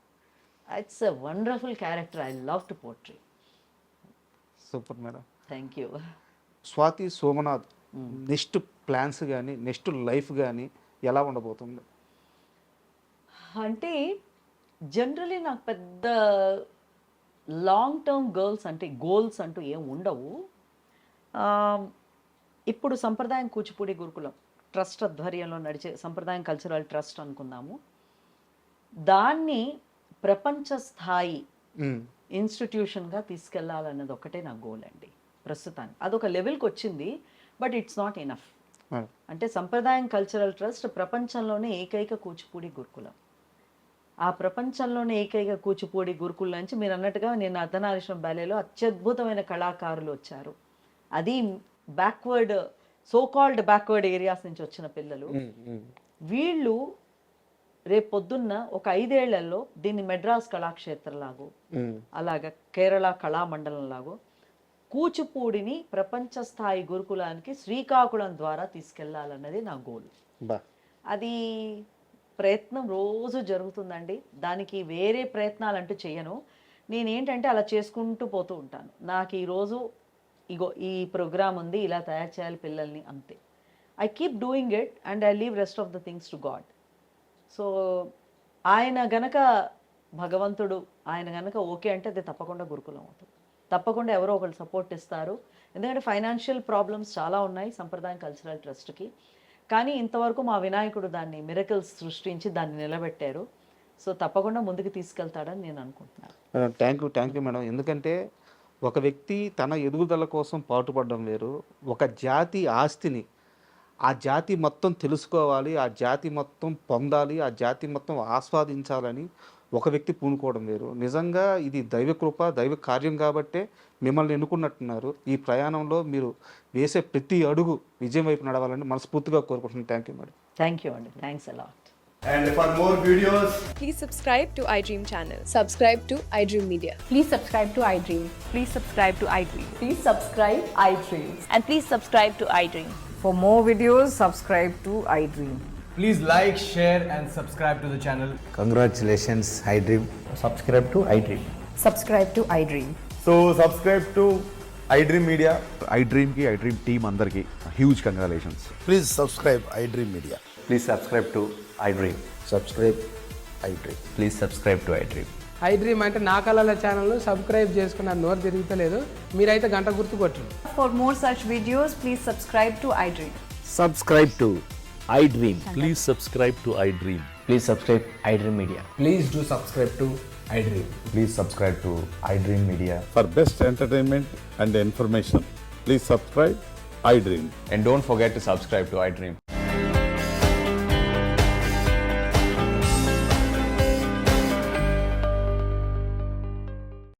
It's a wonderful character. I love to poultry. Super madam. Thank you. Swathi Somnath next plans కానీ నెక్స్ట్ లైఫ్ కానీ ఎలా ఉండబోతుంది? అంటే జనరలీ నాకు పెద్ద లాంగ్ టర్మ్ గోల్స్ అంటూ ఏం ఉండవు. ఇప్పుడు సంప్రదాయం కూచిపూడి గురుకులం ట్రస్ట్ ఆధ్వర్యంలో నడిచే సంప్రదాయం కల్చరల్ ట్రస్ట్ అనుకుందాము. దాన్ని ప్రపంచ స్థాయి ఇన్స్టిట్యూషన్గా తీసుకెళ్లాలన్నది ఒకటే నా గోల్ అండి ప్రస్తుతానికి. అదొక లెవెల్కి వచ్చింది, బట్ ఇట్స్ నాట్ ఎనఫ్. అంటే సంప్రదాయం కల్చరల్ ట్రస్ట్ ప్రపంచంలోనే ఏకైక కూచిపూడి గురుకులం. ఆ ప్రపంచంలోనే ఏకైక కూచిపూడి గురుకుల నుంచి మీరు అన్నట్టుగా నేను అర్ధనారీశ్వరం బ్యాలేలో అత్యద్భుతమైన కళాకారులు వచ్చారు. అది బ్యాక్వర్డ్ ఏరియాస్ నుంచి వచ్చిన పిల్లలు. వీళ్ళు రేపు పొద్దున్న ఒక 5 ఏళ్లలో దీన్ని మెడ్రాస్ కళాక్షేత్రంలాగో అలాగా కేరళ కళామండలం లాగో కూచిపూడిని ప్రపంచ స్థాయి గురుకులానికి శ్రీకాకుళం ద్వారా తీసుకెళ్లాలన్నది నా గోల్. అది ప్రయత్నం రోజు జరుగుతుందండి. దానికి వేరే ప్రయత్నాలు అంటూ చేయను. నేనేంటంటే అలా చేసుకుంటూ పోతూ ఉంటాను. నాకు ఈరోజు ఈ ప్రోగ్రామ్ ఉంది, ఇలా తయారు చేయాలి పిల్లల్ని, అంతే. I keep doing it and I leave rest of the things to God. So ఆయన గనక భగవంతుడు ఆయన గనక ఓకే అంటే అది తప్పకుండా గురుకులం అవుతుంది. తప్పకుండా ఎవరో ఒకళ్ళు సపోర్ట్ ఇస్తారు. ఎందుకంటే ఫైనాన్షియల్ ప్రాబ్లమ్స్ చాలా ఉన్నాయి సంప్రదాయం కల్చరల్ ట్రస్ట్కి. కానీ ఇంతవరకు మా వినాయకుడు దాన్ని మిరకల్స్ సృష్టించి దాన్ని నిలబెట్టారు. సో తప్పకుండా ముందుకు తీసుకెళ్తాడని నేను అనుకుంటున్నాను. Thank you madam. ఎందుకంటే ఒక వ్యక్తి తన ఎదుగుదల కోసం పాటుపడడం వేరు, ఒక జాతి ఆస్తిని ఆ జాతి మొత్తం తెలుసుకోవాలి, ఆ జాతి మొత్తం పొందాలి, ఆ జాతి మొత్తం ఆస్వాదించాలని ఒక వ్యక్తి పూనుకోవడం వేరు. నిజంగా ఇది దైవ కృప, దైవ కార్యం కాబట్టే మిమ్మల్ని ఎన్నుకున్నట్టున్నారు. ఈ ప్రయాణంలో మీరు వేసే ప్రతి అడుగు విజయం వైపు నడవాలని మనస్ఫూర్తిగా కోరుకుంటున్నాను. Thank you madam. Thank you అండి. Thanks a lot. And for more videos, Please subscribe to iDream channel. Subscribe to iDream Media. Please subscribe to iDream. Please subscribe to iDream. Please subscribe iDream. And please subscribe to iDream. For more videos, subscribe to iDream. please like, share and subscribe to the channel. Congratulations, iDream. Subscribe to iDream. Subscribe to iDream. So subscribe to iDream Media. iDream ki iDream team andarki huge congratulations. Please subscribe iDream Media. Please subscribe to iDream. Subscribe iDream. Please subscribe to iDream. iDream అంటే నా కళల ఛానల్ను subscribe చేసుకున్న నోరు తిరుగుతలేదు, మీరైతే గంట గుర్తు కొట్టండి. For more such videos, please subscribe to iDream. Subscribe to iDream. Please subscribe to iDream. Please subscribe iDream Media. Please do subscribe to iDream. Please subscribe to iDream Media. For best entertainment and information, please subscribe iDream. And don't forget to subscribe to iDream.